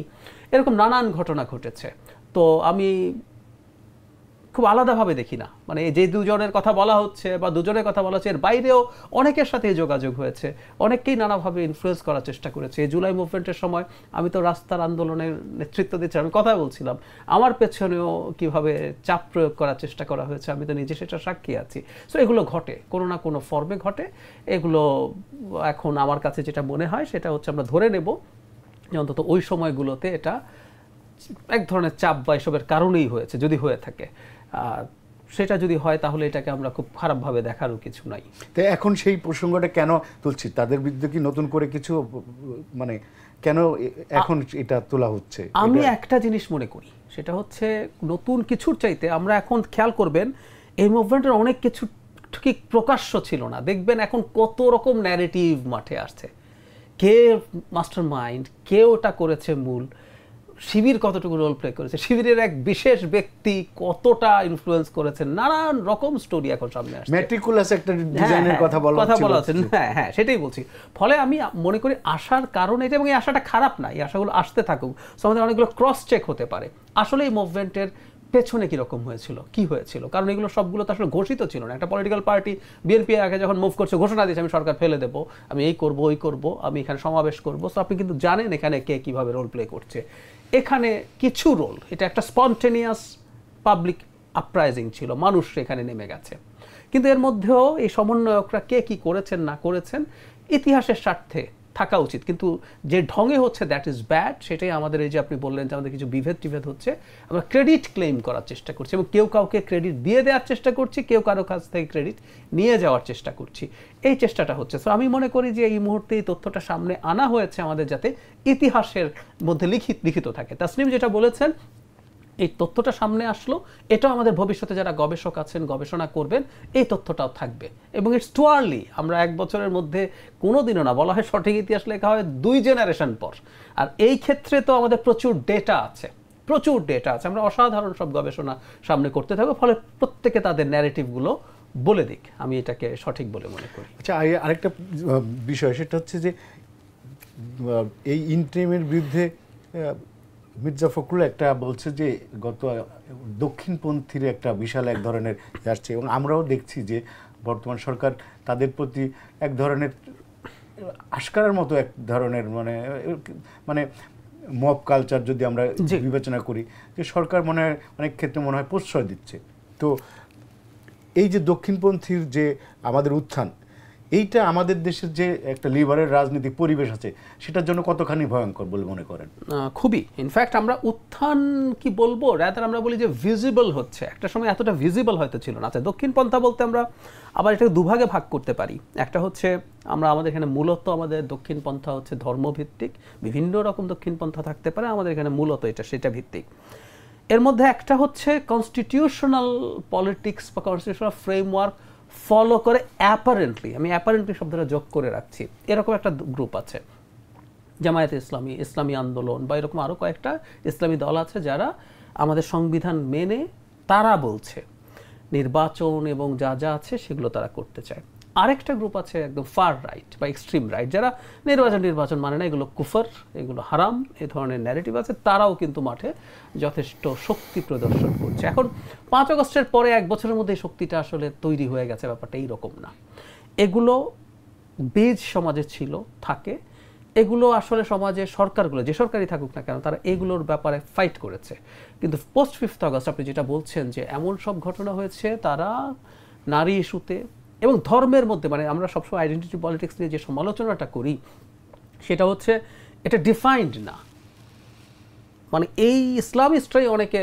এরকম নানান ঘটনা ঘটেছে। তো আমি খুব আলাদাভাবে দেখি না। মানে যে দুজনের কথা বলা হচ্ছে বা দুজনের কথা বলা হচ্ছে, এর বাইরেও অনেকের সাথে যোগাযোগ হয়েছে, অনেককেই নানাভাবে ইনফ্লুয়েন্স করার চেষ্টা করেছে। এই জুলাই মুভমেন্টের সময় আমি তো রাস্তার আন্দোলনের নেতৃত্ব দিচ্ছি, আমি কথা বলছিলাম, আমার পেছনেও কিভাবে চাপ প্রয়োগ করার চেষ্টা করা হয়েছে, আমি তো নিজে সেটা সাক্ষী আছি। সো এগুলো ঘটে, কোনো না কোনো ফর্মে ঘটে। এগুলো এখন আমার কাছে যেটা মনে হয় সেটা হচ্ছে আমরা ধরে নেব যে অন্তত ওই সময়গুলোতে এটা এক ধরনের চাপ বা এসবের কারণেই হয়েছে, যদি হয়ে থাকে। সেটা যদি হয় তাহলে এটাকে আমরা খুব খারাপভাবে দেখারও কিছু নাই।
তো এখন সেই প্রসঙ্গটা কেন তুলছি, তাদের বিরুদ্ধে কি নতুন করে কিছু মানে কেন এখন এটা তোলা হচ্ছে?
আমি একটা জিনিস মনে করি, সেটা হচ্ছে নতুন কিছুর চাইতে আমরা এখন খেয়াল করবেন এই মুভমেন্টের অনেক কিছু ঠিক প্রকাশ্য ছিল না। দেখবেন এখন কত রকম ন্যারেটিভ মাঠে আসছে, কে মাস্টার মাইন্ড, কে ওটা করেছে মূল, শিবির কতটুকু রোল প্লে করেছে, শিবিরের এক বিশেষ ব্যক্তি কতটা ইনফ্লুয়েন্স করেছেন, নানান রকম স্টোরি এখন সামনে আসছে।
ম্যাট্রিকুলাস একটা ডিজাইনের কথা বলা
হচ্ছে। হ্যাঁ, সেটাই বলছি। ফলে আমি মনে করি আশার কারণ এটা, এবং এই আশাটা খারাপ না, এই আশাগুলো আসতে থাকুক। আমাদের অনেকগুলো ক্রস চেক হতে পারে আসলে এই মুভমেন্টের পেছনে কীরকম হয়েছিল, কি হয়েছিল। কারণ এগুলো সবগুলো তো আসলে ঘোষিত ছিল না। একটা পলিটিক্যাল পার্টি বিএনপি আগে যখন মুভ করছে ঘোষণা দিয়েছে আমি সরকার ফেলে দেবো, আমি এই করব ওই করব, আমি এখানে সমাবেশ করব। সো আপনি কিন্তু জানেন এখানে কে কীভাবে রোল প্লে করছে। এখানে কিছু রোল, এটা একটা স্পন্টেনিয়াস পাবলিক আপরাইজিং ছিল, মানুষ এখানে নেমে গেছে। কিন্তু এর মধ্যেও এই সমন্বয়করা কে কি করেছেন না করেছেন ইতিহাসের স্বার্থে থাকা উচিত। কিন্তু যে ঢঙে হচ্ছে দ্যাট ইজ ব্যাড। সেটাই আমাদের এই যে আপনি বললেন যে আমাদের কিছু বিভেদ টিভেদ হচ্ছে, আমরা ক্রেডিট ক্লেম করার চেষ্টা করছি এবং কেউ কাউকে ক্রেডিট দিয়ে দেওয়ার চেষ্টা করছি, কেউ কারো কাছ থেকে ক্রেডিট নিয়ে যাওয়ার চেষ্টা করছি, এই চেষ্টাটা হচ্ছে। সো আমি মনে করি যে এই মুহূর্তে এই তথ্যটা সামনে আনা হয়েছে আমাদের যাতে ইতিহাসের মধ্যে লিখিত থাকে। তাসনিম যেটা বলেছেন, এই তথ্যটা সামনে আসলো, এটাও আমাদের ভবিষ্যতে যারা গবেষক আছেন গবেষণা করবেন এই তথ্যটাও থাকবে। এবং ইটস টু আর্লি, আমরা এক বছরের মধ্যে কোনোদিনও না, বলা হয় সঠিক ইতিহাস লেখা হয় 2 জেনারেশন পর। আর এই ক্ষেত্রে তো আমাদের প্রচুর ডেটা আছে, আমরা অসাধারণ সব গবেষণা সামনে করতে থাকবো। ফলে প্রত্যেকে তাদের ন্যারেটিভগুলো বলে দিক, আমি এটাকে সঠিক বলে মনে করি।
আচ্ছা, আরেকটা বিষয় সেটা হচ্ছে যে এই ইন্টারিমের বিরুদ্ধে মির্জা ফখরুল একটা বলছে যে গত দক্ষিণপন্থীর একটা বিশাল এক ধরনের আসছে, এবং আমরাও দেখছি যে বর্তমান সরকার তাদের প্রতি এক ধরনের আশকারার মতো এক ধরনের মানে মব কালচার যদি আমরা বিবেচনা করি, যে সরকার মনে হয় অনেক ক্ষেত্রে মনে হয় প্রশ্রয় দিচ্ছে। তো এই যে দক্ষিণপন্থীর যে আমাদের উত্থান, এইটা আমাদের দেশের যে একটা লিবারেল রাজনৈতিক পরিবেশ আছে সেটার জন্য কতখানি ভয়ঙ্কর বলে মনে করেন?
খুবই। ইনফ্যাক্ট আমরা উত্থান কি বলবো, রাদার আমরা বলি যে ভিজিবল হচ্ছে। একটা সময় এতটা ভিজিবল হয়তো ছিল না। আচ্ছা, দক্ষিণপন্থা বলতে আমরা আবার এটাকে দুভাগে ভাগ করতে পারি। একটা হচ্ছে আমাদের এখানে মূলত আমাদের দক্ষিণপন্থা হচ্ছে ধর্মভিত্তিক, বিভিন্ন রকম দক্ষিণপন্থা থাকতে পারে, আমাদের এখানে মূলত সেটা ভিত্তিক। এর মধ্যে একটা হচ্ছে কনস্টিটিউশনাল পলিটিক্স বা কনস্টিটিউশনাল ফ্রেমওয়ার্ক ফলো করে অ্যাপারেন্টলি, আমি অ্যাপারেন্টলি শব্দটা যোগ করে রাখছি, এরকম একটা গ্রুপ আছে, জামায়াতে ইসলামী, ইসলামী আন্দোলন বা এরকম আরও কয়েকটা ইসলামী দল আছে যারা আমাদের সংবিধান মেনে তারা বলছে নির্বাচন এবং যা যা আছে সেগুলো তারা করতে চায়। আরেকটা গ্রুপ আছে একদম ফার রাইট বা এক্সট্রিম রাইট, যারা নির্বাচন মানে না, এগুলো কুফর, এগুলো হারাম, এই ধরনের ন্যারেটিভ আছে। তারাও কিন্তু মাঠে যথেষ্ট শক্তি প্রদর্শন করছে। এখন 5 আগস্টের পরে 1 বছরের মধ্যে এই শক্তিটা আসলে তৈরি হয়ে গেছে, ব্যাপারটা এইরকম না। এগুলো বীজ সমাজে ছিল, থাকে, এগুলো আসলে সমাজে সরকারগুলো যে সরকারই থাকুক না কেন তারা এগুলোর ব্যাপারে ফাইট করেছে। কিন্তু পোস্ট 5 আগস্ট আপনি যেটা বলছেন যে এমন সব ঘটনা হয়েছে, তারা নারী ইস্যুতে এবং ধর্মের মধ্যে, মানে আমরা সবসময় আইডেন্টিটি পলিটিক্স নিয়ে যে সমালোচনাটা করি সেটা হচ্ছে এটা ডিফাইন্ড না। মানে এই ইসলামিস্টরাই অনেকে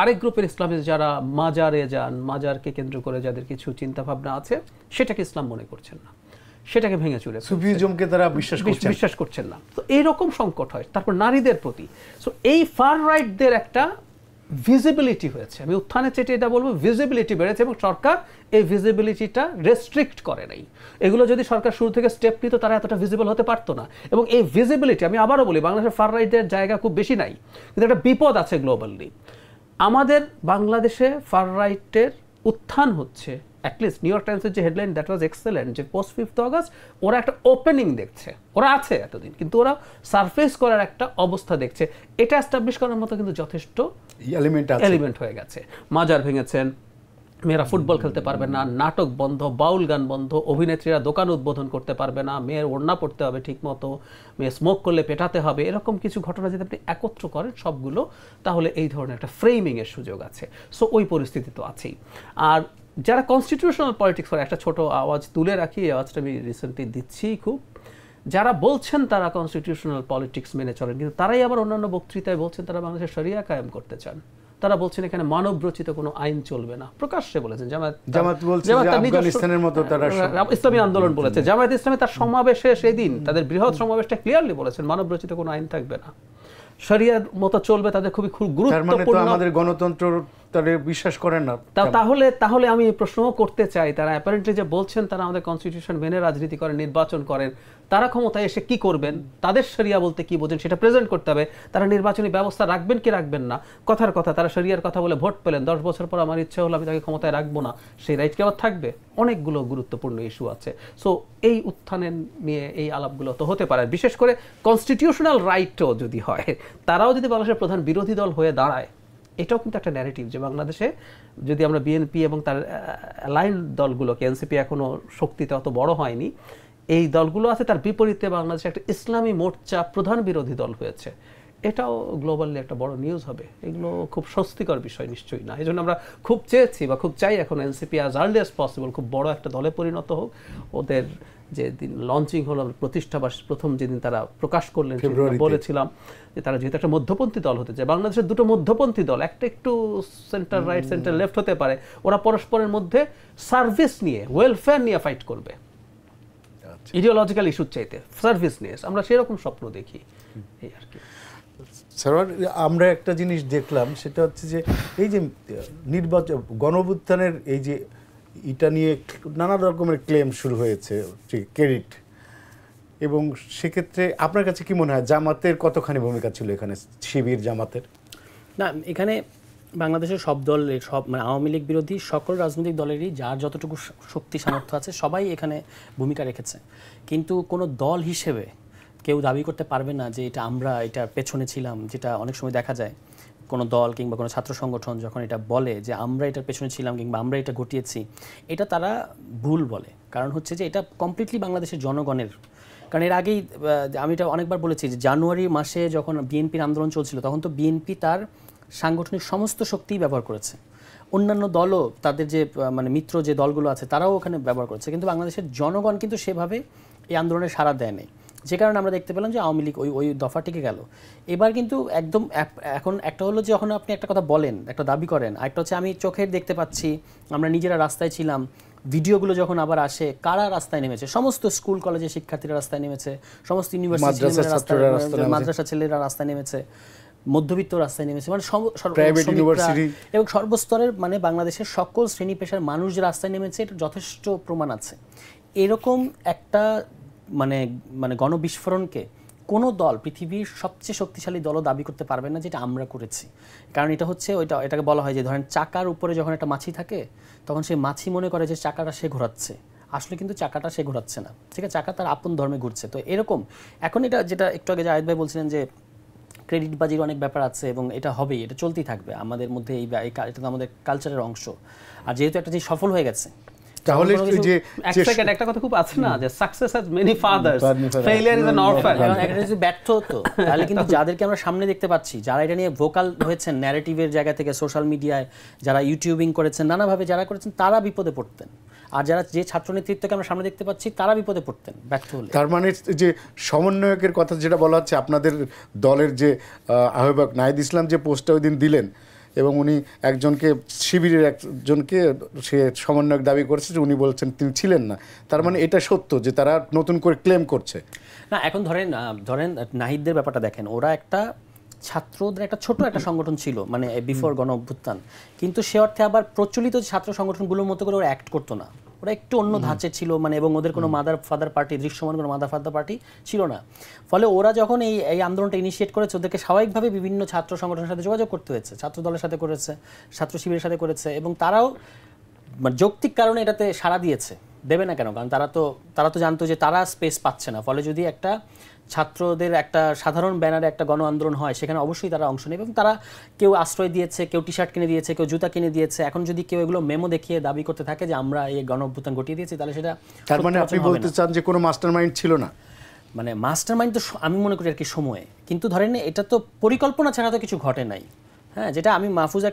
আরেক গ্রুপের ইসলামিস্ট যারা মাজারে যান, মাজারকে কেন্দ্র করে যাদের কিছু চিন্তাভাবনা আছে সেটাকে ইসলাম মনে করছেন না, সেটাকে ভেঙে চুরে
সুফিজমকে তারা বিশ্বাস
করছেন না। তো এইরকম সংকট হয়। তারপর নারীদের প্রতি, সো এই ফার রাইটদের একটা ভিজিবিলিটি হয়েছে। আমি উত্থানের চেয়ে এটা বলবো, ভিজিবিলিটি বেড়েছে এবং সরকার এই ভিজিবিলিটিটা রেস্ট্রিক্ট করে নাই। এগুলো যদি সরকার শুরু থেকে স্টেপ নিত তারা এতটা ভিজিবল হতে পারতো না। এবং এই ভিজিবিলিটি, আমি আবারও বলি, বাংলাদেশের ফার রাইটের জায়গা খুব বেশি নাই, কিন্তু একটা বিপদ আছে গ্লোবালি। আমাদের বাংলাদেশে ফার রাইটের উত্থান হচ্ছে অ্যাটলিস্ট নিউ ইয়র্ক টাইমসের যে হেডলাইন দ্যাট ওয়াজ এক্সেলেন্ট, যে পোস্ট 5th অগস্ট ওরা একটা ওপেনিং দেখছে, ওরা আছে এতদিন, কিন্তু ওরা সারফেস করার একটা অবস্থা দেখছে। এটা এস্টাবলিশ করার মতো কিন্তু যথেষ্ট এলিমেন্ট হয়ে গেছে। মাজার ভেঙেছেন, মেয়েরা ফুটবল খেলতে পারবে না, নাটক বন্ধ, বাউল গান বন্ধ, অভিনেত্রীরা দোকান উদ্বোধন করতে পারবে না, মেয়ের ওড়না পড়তে হবে ঠিক মতো, মেয়ে স্মোক করলে পেটাতে হবে, এরকম কিছু ঘটনা যদি আপনি একত্র করেন সবগুলো, তাহলে এই ধরনের একটা ফ্রেমিংয়ের সুযোগ আছে। সো ওই পরিস্থিতি তো আছেই। আর যারা কনস্টিটিউশনাল পলিটিক্স করে, একটা ছোট আওয়াজ তুলে রাখি, এই আওয়াজটা আমি রিসেন্টলি দিচ্ছি খুব, যারা বলছেন তারা কনস্টিটিউশনাল পলিটিক্স মেনে চলেন, কিন্তু তারাই আবার অন্যান্য বক্তৃতায় বলছেন তারা বাংলাদেশের শরিয়া কায়েম করতে চান। তারা বলছেন এখানে মানব রচিত কোনো আইন চলবে না, প্রকাশ্যে বলেছেন।
জামাত বলছে যে আফগানিস্তানের মতো তারা
ইসলামী আন্দোলন বলেছে, জামায়াত ইসলামী তার সমাবেশে সেদিন তাদের বৃহৎ সমাবেশটা ক্লিয়ারলি বলেছেন মানব রচিত কোনো আইন থাকবে না, শরিয়ার মতো চলবে, তাদের খুবই গুরুত্বপূর্ণ।
আমাদের গণতন্ত্র তাদের বিশ্বাস করেন না।
তাহলে আমি প্রশ্ন করতে চাই, তারা অ্যাপারেন্টলি যে বলছেন তারা আমাদের কনস্টিটিউশন মেনে রাজনীতি করেন, নির্বাচন করেন, তারা ক্ষমতায় এসে কি করবেন, তাদের শরিয়া বলতে কি বোঝেন সেটা প্রেজেন্ট করতে হবে। তারা নির্বাচনী ব্যবস্থা রাখবেন কি রাখবেন না, কথার কথা তারা শরিয়ার কথা বলে ভোট পেলেন, 10 বছর পর আমার ইচ্ছা হলো আমি তাকে ক্ষমতায় রাখবো না, সেই রাইট কি আবার থাকবে? অনেকগুলো গুরুত্বপূর্ণ ইস্যু আছে। সো এই উত্থানের নিয়ে এই আলাপগুলো তো হতে পারে, বিশেষ করে কনস্টিটিউশনাল রাইটও যদি হয়, তারাও যদি বাংলাদেশের প্রধান বিরোধী দল হয়ে দাঁড়ায়, এটাও কিন্তু একটা ন্যারেটিভ যে বাংলাদেশে যদি আমরা বিএনপি এবং তার অ্যালাইন দলগুলোকে, এনসিপি এখনো শক্তিতে অত বড় হয়নি, এই দলগুলো আছে, তার বিপরীতে বাংলাদেশে একটা ইসলামী মোর্চা প্রধান বিরোধী দল হয়েছে, এটাও গ্লোবালি একটা বড় নিউজ হবে। এগুলো খুব স্বস্তিকর বিষয় নিশ্চয়ই না। এই জন্য আমরা খুব চেয়েছি বা খুব চাই এখন NCP as early as possible খুব বড় একটা দলে পরিণত হোক। ওদের যে দিন লঞ্চিং হলো, প্রতিষ্ঠা বা প্রথম যেদিন তারা প্রকাশ করলেন, বলেছিলাম যে তারা যেহেতু একটা মধ্যপন্থী দল হতে চায়, বাংলাদেশের দুটো মধ্যপন্থী দল, একটা একটু সেন্টার রাইট সেন্টার লেফট হতে পারে, ওরা পরস্পরের মধ্যে সার্ভিস নিয়ে, ওয়েলফেয়ার নিয়ে ফাইট করবে, ইডিওলজিক্যাল ইস্যুর চাইতে সার্ভিস নিয়ে আমরা সেরকম স্বপ্ন দেখি। এই আর কি
স্যার, আমরা একটা জিনিস দেখলাম, সেটা হচ্ছে যে এই যে নির্বাচন গণঅভ্যুত্থানের এই যে এটা নিয়ে নানা রকমের ক্লেম শুরু হয়েছে, ক্রেডিট, এবং সেক্ষেত্রে আপনার কাছে কি মনে হয় জামাতের কতখানি ভূমিকা ছিল এখানে, শিবির জামাতের?
না, এখানে বাংলাদেশের সব দল, সব মানে আওয়ামী লীগ বিরোধী সকল রাজনৈতিক দলেরই যার যতটুকু শক্তি সামর্থ্য আছে সবাই এখানে ভূমিকা রেখেছে, কিন্তু কোনো দল হিসেবে কেউ দাবি করতে পারবে না যে এটা আমরা এটার পেছনে ছিলাম। যেটা অনেক সময় দেখা যায় কোনো দল কিংবা কোনো ছাত্র সংগঠন যখন এটা বলে যে আমরা এটার পেছনে ছিলাম কিংবা আমরা এটা ঘটিয়েছি, এটা তারা ভুল বলে। কারণ হচ্ছে যে এটা কমপ্লিটলি বাংলাদেশের জনগণের। কারণ এর আগেই আমি এটা অনেকবার বলেছি যে জানুয়ারি মাসে যখন বিএনপির আন্দোলন চলছিল, তখন তো বিএনপি তার সাংগঠনিক সমস্ত শক্তিই ব্যবহার করেছে, অন্যান্য দলও তাদের যে মানে মিত্র যে দলগুলো আছে তারাও ওখানে ব্যবহার করেছে, কিন্তু বাংলাদেশের জনগণ কিন্তু সেভাবে এই আন্দোলনে সাড়া দেয় নাই, যে কারণে আমরা দেখতে পেলাম যে আওয়ামী লীগ ওই দফা টিকে গেল। এবার কিন্তু একদম এখন একটা হলো যে যখন আপনি একটা কথা বলেন, একটা দাবি করেন, আরেকটা হচ্ছে আমি চোখের দেখতে পাচ্ছি, আমরা নিজেরা রাস্তায় ছিলাম, ভিডিওগুলো যখন আবার আসে, কারা রাস্তায় নেমেছে, সমস্ত স্কুল কলেজের শিক্ষার্থীরা রাস্তায় নেমেছে, সমস্ত ইউনিভার্সিটি মাদ্রাসা ছেলেরা রাস্তায় নেমেছে, মধ্যবিত্ত রাস্তায় নেমেছে, মানে এবং সর্বস্তরের মানে বাংলাদেশের সকল শ্রেণী পেশার মানুষ যে রাস্তায় নেমেছে, এটা যথেষ্ট প্রমাণ আছে। এরকম একটা মানে মানে গণবিস্ফোরণকে কোনো দল, পৃথিবীর সবচেয়ে শক্তিশালী দলও দাবি করতে পারবে না যেটা আমরা করেছি। কারণ এটা হচ্ছে এটাকে বলা হয় যে ধরেন চাকার উপরে যখন একটা মাছি থাকে, তখন সেই মাছি মনে করে যে চাকাটা সে ঘোরাচ্ছে, আসলে কিন্তু চাকাটা সে ঘোরাচ্ছে না, ঠিক আছে, চাকা তার আপন ধর্মে ঘুরছে। তো এরকম এখন এটা যেটা একটু আগে জায়েদ ভাই বলছিলেন যে ক্রেডিট বাজির অনেক ব্যাপার আছে এবং এটা হবেই, এটা চলতেই থাকবে আমাদের মধ্যে, এটা তো আমাদের কালচারের অংশ। আর যেহেতু একটা জিনিস সফল হয়ে গেছে,
তাহলে যে একটা কথা খুব আছে না যে success has many father's, failure is an orphan.
এটা যদি ব্যর্থ হতো তাহলে কিন্তু যাদেরকে আমরা সামনে দেখতে পাচ্ছি, যারা এটা নিয়ে ভোকাল হয়েছেন ন্যারেটিভের জায়গা থেকে, সোশ্যাল মিডিয়ায় যারা ইউটিউবিং করেছেন, নানাভাবে যারা করেছেন, তারা বিপদে পড়তেন। আর যারা যে ছাত্র নেতৃত্বকে আমরা সামনে দেখতে পাচ্ছি, তারা বিপদে পড়তেন ব্যর্থ হলে।
তার মানে যে সমন্বয়কের কথা যেটা বলা হচ্ছে, আপনাদের দলের যে আহ্বায়ক নাহিদ ইসলাম যে পোস্টটা ওই দিন দিলেন, এবং উনি একজনকে শিবিরের একজনকে সে সমন্বয়ক দাবি করেছে, যে উনি বলছেন তিনি ছিলেন না, তার মানে এটা সত্য যে তারা নতুন করে ক্লেম করছে
না। এখন ধরেন নাহিদদের ব্যাপারটা দেখেন, ওরা একটা ছাত্রদের একটা ছোট একটা সংগঠন ছিল মানে বিফোর গণ অভ্যুত্থান, কিন্তু সে অর্থে আবার প্রচলিত ছাত্র সংগঠনগুলোর মতো করে ওরা অ্যাক্ট করতো না, ওরা একটু অন্য ধাঁচের ছিল, মানে এবং ওদের কোনো মাদার ফাদার পার্টি, দৃশ্যমান কোনো মাদার ফাদার পার্টি ছিল না। ফলে ওরা যখন এই আন্দোলনটা ইনিশিয়েট করেছে, ওদেরকে স্বাভাবিকভাবে বিভিন্ন ছাত্র সংগঠনের সাথে যোগাযোগ করতে হয়েছে, ছাত্র দলের সাথে করেছে, ছাত্র শিবিরের সাথে করেছে, এবং তারাও মানে যৌক্তিক কারণে এটাতে সাড়া দিয়েছে, দেবে না কেন? কারণ তারা তো জানতো যে তারা স্পেস পাচ্ছে না, ফলে যদি একটা ছাত্রদের একটা সাধারণ ব্যানারে একটা গণ আন্দোলন হয় সেখানে অবশ্যই তারা অংশ নেবে, এবং তারা কেউ আশ্রয় দিয়েছে, কেউ টি শার্ট কিনে দিয়েছে, কেউ জুতা কিনে দিয়েছে। এখন যদি কেউ এগুলো মেমো দেখিয়ে দাবি করতে থাকে যে আমরা এই গণ অভ্যুত্থান ঘটিয়ে দিয়েছি, তাহলে সেটা
তার মানে আপনি বলতে চান যে কোনো মাস্টারমাইন্ড ছিল না?
মানে মাস্টারমাইন্ড তো আমি মনে করি আর কি সময়ে, কিন্তু ধরেন এটা তো পরিকল্পনা ছাড়া তো কিছু ঘটে নাই। হ্যাঁ, যেটা আমি মাহফুজের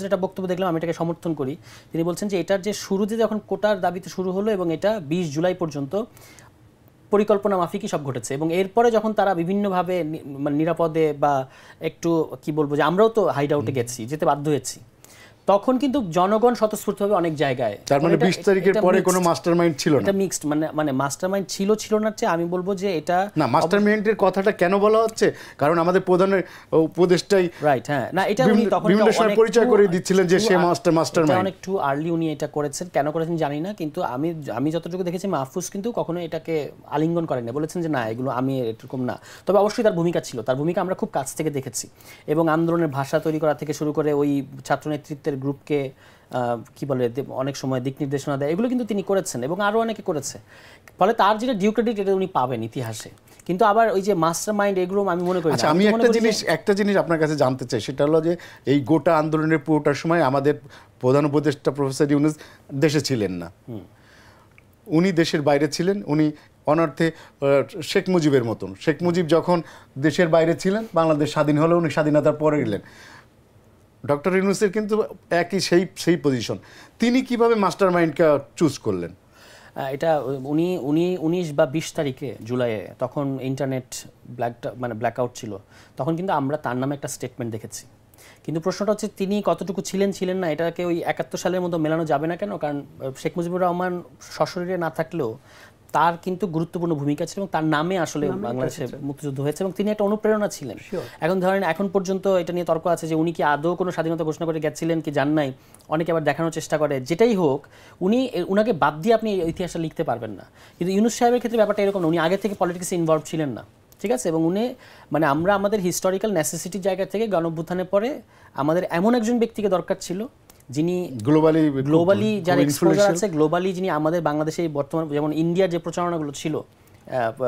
একটা বক্তব্য দেখলাম, আমি এটাকে সমর্থন করি। তিনি বলছেন যে এটার যে শুরুতে যখন কোটার দাবিতে শুরু হলো এবং এটা 20 জুলাই পর্যন্ত পরিকল্পনা মাফিকই সব ঘটেছে, এবং এরপরে যখন তারা বিভিন্নভাবে নিরাপদে বা একটু কি বলবো যে আমরাও তো হাইড আউটে গেছি, যেতে বাধ্য হয়েছি, তখন কিন্তু জনগণ স্বতঃস্ফূর্তভাবে অনেক জায়গায়।
তার মানে 20 তারিখের পরে কোনো মাস্টারমাইন্ড ছিল না?
এটা মিক্সড, মানে মাস্টারমাইন্ড ছিল না চেয়ে আমি বলবো যে এটা
না, মাস্টারমাইন্ডের কথাটা কেন বলা হচ্ছে, কারণ আমাদের প্রধানের উপদেষ্টাই
রাইট। হ্যাঁ, না এটা উনি তখন
বিভিন্ন সময় পরিচয় করে দিচ্ছিলেন যে সে মাস্টারমাইন্ড।
অনেক টু আর্লি উনি এটা করেছেন, কেন করেছেন জানি না, কিন্তু আমি যতটুকু দেখেছি মাহফুজ কিন্তু কখনো এটাকে আলিঙ্গন করেন না, বলেছেন যে না এগুলো আমি এরকম না। তবে অবশ্যই তার ভূমিকা ছিল, তার ভূমিকা আমরা খুব কাছ থেকে দেখেছি, এবং আন্দোলনের ভাষা তৈরি করা থেকে শুরু করে ওই ছাত্র নেতৃত্বের গ্রুপকে কি বলে অনেক সময় দিক নির্দেশনা দেয়, এগুলো কিন্তু তিনি করেছেন এবং আরও অনেকে করেছে। ফলে তার যেটা ডিউ ক্রেডিট এটা উনি পাবেন ইতিহাসে। কিন্তু আবার ওই যে মাস্টার মাইন্ড এগুলো আমি মনে করি।
আচ্ছা, আমি একটা জিনিস আপনার কাছে জানতে চাই, সেটা হলো যে এই গোটা আন্দোলনের পুরোটার সময় আমাদের প্রধান উপদেষ্টা প্রফেসর ইউনূস দেশে ছিলেন না, উনি দেশের বাইরে ছিলেন। উনি অনর্থে শেখ মুজিবের মতন, শেখ মুজিব যখন দেশের বাইরে ছিলেন, বাংলাদেশ স্বাধীন হলে উনি স্বাধীনতার পরে এলেন। ডক্টর ইউনূসের কিন্তু একই সেই পজিশন। তিনি কিভাবে মাস্টার মাইন্ডকে চুজ করলেন?
এটা উনি 19 বা 20 তারিখে জুলাইয়ে, তখন ইন্টারনেট ব্ল্যাক আউট ছিল, তখন কিন্তু আমরা তার নামে একটা স্টেটমেন্ট দেখেছি। কিন্তু প্রশ্নটা হচ্ছে তিনি কতটুকু ছিলেন না, এটাকে ওই 71 সালের মতো মেলানো যাবে না কেন? কারণ শেখ মুজিবুর রহমান সশরীরে না থাকলেও তার কিন্তু গুরুত্বপূর্ণ ভূমিকা ছিল, এবং তার নামে আসলে বাংলাদেশে মুক্তিযুদ্ধ হয়েছে, এবং তিনি একটা অনুপ্রেরণা ছিলেন। এখন ধরেন এখন পর্যন্ত এটা নিয়ে তর্ক আছে যে উনি কি আদৌ কোনো স্বাধীনতা ঘোষণা করে গেছিলেন কি জান নাই, অনেকে আবার দেখানোর চেষ্টা করে। যেটাই হোক, উনাকে বাদ দিয়ে আপনি ইতিহাসটা লিখতে পারবেন না। কিন্তু ইউনূস সাহেবের ক্ষেত্রে ব্যাপারটা এরকম না, উনি আগে থেকে পলিটিক্সে ইনভলভ ছিলেন না, ঠিক আছে? এবং উনি আমরা আমাদের হিস্টোরিক্যাল নেসেসিটির জায়গা থেকে গণঅভ্যুত্থানের পরে আমাদের এমন একজন ব্যক্তিকে দরকার ছিল যিনি গ্লোবালি যার এক্সপোজার আছে, গ্লোবালি যিনি আমাদের বাংলাদেশে বর্তমান যেমন ইন্ডিয়ার যে প্রচারণাগুলো ছিল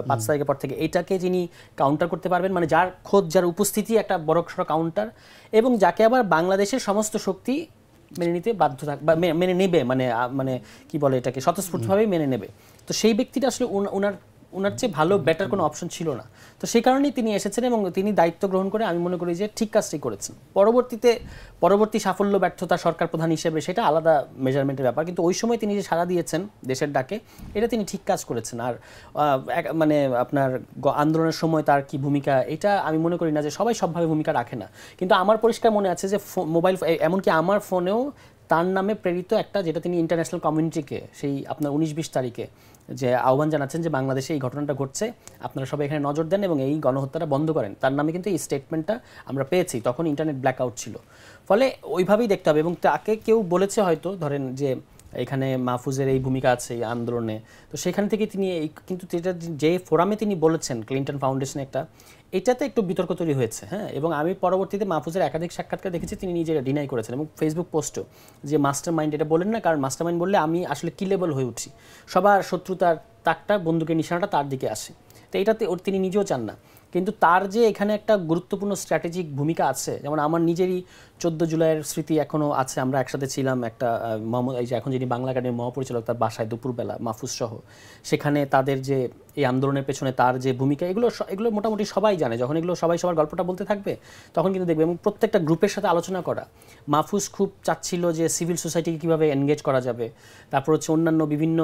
5 তারিখের পর থেকে, এটাকে যিনি কাউন্টার করতে পারবেন, মানে যার খোঁজ, যার উপস্থিতি একটা বড়সড় কাউন্টার, এবং যাকে আবার বাংলাদেশের সমস্ত শক্তি মেনে নিতে বাধ্য থাকবে বা মেনে নেবে, মানে কি বলে এটাকে, স্বতঃস্ফূর্তভাবেই মেনে নেবে। তো সেই ব্যক্তিটা আসলে ওনার চেয়ে ভালো বেটার কোনো অপশন ছিল না। তো সেই কারণেই তিনি এসেছেন এবং তিনি দায়িত্ব গ্রহণ করে আমি মনে করি যে ঠিক কাজটি করেছেন। পরবর্তী সাফল্য ব্যর্থতা সরকার প্রধান হিসেবে সেটা আলাদা মেজারমেন্টের ব্যাপার, কিন্তু ওই সময় তিনি যে সাড়া দিয়েছেন দেশের ডাকে, এটা তিনি ঠিক কাজ করেছেন। আর মানে আপনার আন্দোলনের সময় তার কি ভূমিকা, এটা আমি মনে করি না যে সবাই সবভাবে ভূমিকা রাখে না, কিন্তু আমার পরিষ্কার মনে আছে যে মোবাইল, এমনকি আমার ফোনেও তার নামে প্রেরিত একটা, যেটা তিনি ইন্টারন্যাশনাল কমিউনিটিকে সেই আপনার 19-20 তারিখে যে আহ্বান জানাচ্ছেন যে বাংলাদেশে এই ঘটনাটা ঘটছে, আপনারা সবাই এখানে নজর দেন এবং এই গণহত্যাটা বন্ধ করেন, তার নামে কিন্তু এই স্টেটমেন্টটা আমরা পেয়েছি। তখন ইন্টারনেট ব্ল্যাক আউট ছিল, ফলে ওইভাবেই দেখতে হবে। এবং তাকে কেউ বলেছে হয়তো ধরেন যে এখানে মাহফুজের এই ভূমিকা আছে এই আন্দোলনে, তো সেখান থেকে তিনি কিন্তু যে ফোরামে তিনি বলেছেন ক্লিন্টন ফাউন্ডেশন একটা, এটাতে একটু বিতর্ক তৈরি হয়েছে। হ্যাঁ, এবং আমি পরবর্তীতে মাহফুজের একাধিক সাক্ষাৎকার দেখেছি, তিনি নিজে ডিনাই করেছেন এবং ফেসবুক পোস্টও যে মাস্টার মাইন্ড এটা বলেন না, কারণ মাস্টার মাইন্ড বললে আমি আসলে কি লেভেল হয়ে উঠি, সবার শত্রুতার তাকটা, বন্দুকের নিশানাটা তার দিকে আসে, তো এটাতে তিনি নিজেও চান না। কিন্তু তার যে এখানে একটা গুরুত্বপূর্ণ স্ট্র্যাটেজিক ভূমিকা আছে, যেমন আমার নিজেরই 14 জুলাইয়ের স্মৃতি এখনও আছে, আমরা একসাথে ছিলাম একটা এই যে এখন যিনি বাংলা একাডেমির মহাপরিচালক তার বাসায় দুপুরবেলা মাহফুজ সহ, সেখানে তাদের যে এই আন্দোলনের পেছনে তার যে ভূমিকা, এগুলো মোটামুটি সবাই জানে। যখন এগুলো সবাই সবার গল্পটা বলতে থাকবে তখন কিন্তু দেখবে, এবং প্রত্যেকটা গ্রুপের সাথে আলোচনা করা। মাহফুজ খুব চাচ্ছিল যে সিভিল সোসাইটিকে কীভাবে এনগেজ করা যাবে, তারপর হচ্ছে অন্যান্য বিভিন্ন,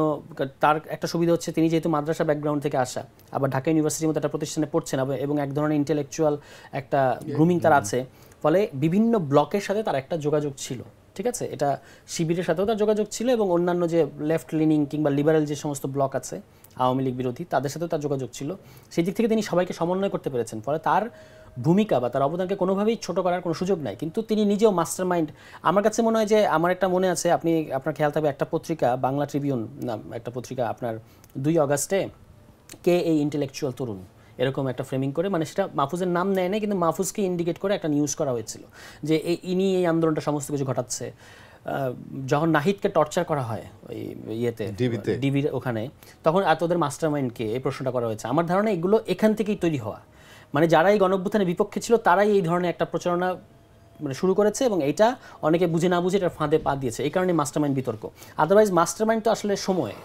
তার একটা সুবিধা হচ্ছে তিনি যেহেতু মাদ্রাসা ব্যাকগ্রাউন্ড থেকে আসা, আবার ঢাকা ইউনিভার্সিটির মতো একটা প্রতিষ্ঠানে পড়ছেন এবং এক ধরনের ইন্টেলেকচুয়াল একটা গ্রুমিং তার আছে, ফলে বিভিন্ন ব্লকের সাথে তার একটা যোগাযোগ ছিল। ঠিক আছে, এটা শিবিরের সাথেও তার যোগাযোগ ছিল এবং অন্যান্য যে লেফট লিনিং কিংবা লিবারেল যে সমস্ত ব্লক আছে আওয়ামী লীগ বিরোধী, তাদের সাথেও তার যোগাযোগ ছিল। সেই দিক থেকে তিনি সবাইকে সমন্বয় করতে পেরেছেন, ফলে তার ভূমিকা বা তার অবদানকে কোনোভাবেই ছোট করার কোনো সুযোগ নাই। কিন্তু তিনি নিজেও মাস্টার মাইন্ড। আমার কাছে মনে হয় যে, আমার একটা মনে আছে, আপনার খেয়াল থাকবে, একটা পত্রিকা বাংলা ট্রিবিউন নাম একটা পত্রিকা, আপনার 2 অগাস্টে কে এই ইন্টেলেকচুয়াল তরুণ এরকম একটা ফ্রেমিং করে, মানে সেটা মাহফুজের নাম নেয় না, কিন্তু মাহফুজকে ইন্ডিকেট করে একটা নিউজ করা হয়েছিল যে ইনি এই আন্দোলনটা সমস্ত কিছু ঘটাচ্ছে। যখন নাহিদকে টর্চার করা হয় ওই ইয়েতে ডিবির ওখানে, তখন আর তোদের মাস্টারমাইন্ডকে এই প্রশ্নটা করা হয়েছে। আমার ধারণা এগুলো এখান থেকেই তৈরি হওয়া, মানে যারা এই গণঅভ্যুত্থানের বিপক্ষে ছিল তারাই এই ধরনের একটা প্রচারণা মানে শুরু করেছে, এবং এইটা অনেকে বুঝে না বুঝে এটার ফাঁদে পা দিয়েছে, এই কারণে মাস্টারমাইন্ড বিতর্ক। আদারওয়াইজ মাস্টারমাইন্ড তো আসলে সময়,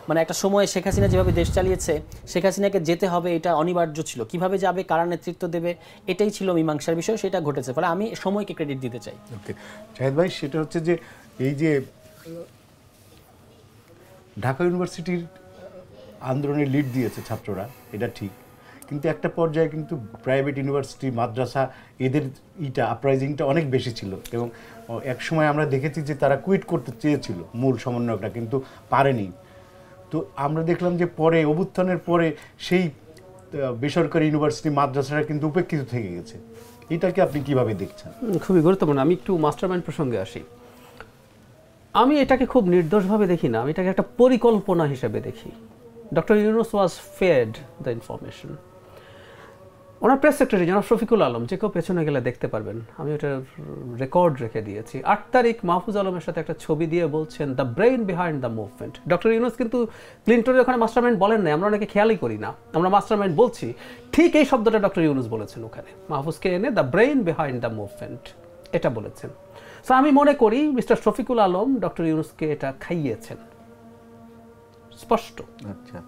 মানে একটা সময়ে শেখ হাসিনা যেভাবে দেশ চালিয়েছে, শেখ হাসিনাকে যেতে হবে এটা অনিবার্য ছিল, কিভাবে যাবে, কারা নেতৃত্ব দেবে, এটাই ছিল মীমাংসার বিষয়, সেটা ঘটেছে। ফলে আমি সময়কে ক্রেডিট দিতে চাই।
ওকে শাহেদ ভাই, সেটা হচ্ছে যে এই যে ঢাকা ইউনিভার্সিটির আন্দোলনে লিড দিয়েছে ছাত্ররা, এটা ঠিক, কিন্তু একটা পর্যায়ে কিন্তু প্রাইভেট ইউনিভার্সিটি, মাদ্রাসা, এদের আপরাইজিংটা অনেক বেশি ছিল, এবং এক সময় আমরা দেখেছি যে তারা কুইট করতে চেয়েছিল মূল সমন্বয়করা, কিন্তু পারেনি। তো আমরা দেখলাম যে পরে অভ্যুত্থানের পরে সেই বেসরকারি ইউনিভার্সিটি, মাদ্রাসারা কিন্তু উপেক্ষিত থেকে গেছে। এটাকে আপনি কিভাবে দেখছেন?
খুবই গুরুত্বপূর্ণ। আমি একটু মাস্টারমাইন্ড প্রসঙ্গে আসি। আমি এটাকে খুব নির্দোষভাবে দেখি না, আমি এটাকে একটা পরিকল্পনা হিসেবে দেখি। Doctor Yunus was fed the information. ওনার প্রেস সেক্রেটারি জনাব শফিকুল আলম, যে কেউ পেছনে গেলে দেখতে পারবেন, আমি ওটার রেকর্ড রেখে দিয়েছি, 8 তারিখ মাহফুজ আলমের সাথে একটা ছবি দিয়ে বলছেন the brain behind the movement. Doctor Yunus কিন্তু ক্লিনটনের ওখানে মাস্টারমাইন্ড বলেন নাই, আমরা অনেকে খেয়ালই করি না, আমরা মাস্টারমাইন্ড বলছি, ঠিক এই শব্দটা ডক্টর ইউনূস বলেছেন ওখানে, মাহফুজকে এনে the brain behind the movement এটা বলেছেন। সো আমি মনে করি মিস্টার শফিকুল আলম ডক্টর ইউনূসকে এটা খাইয়েছেন, স্পষ্ট।
আচ্ছা,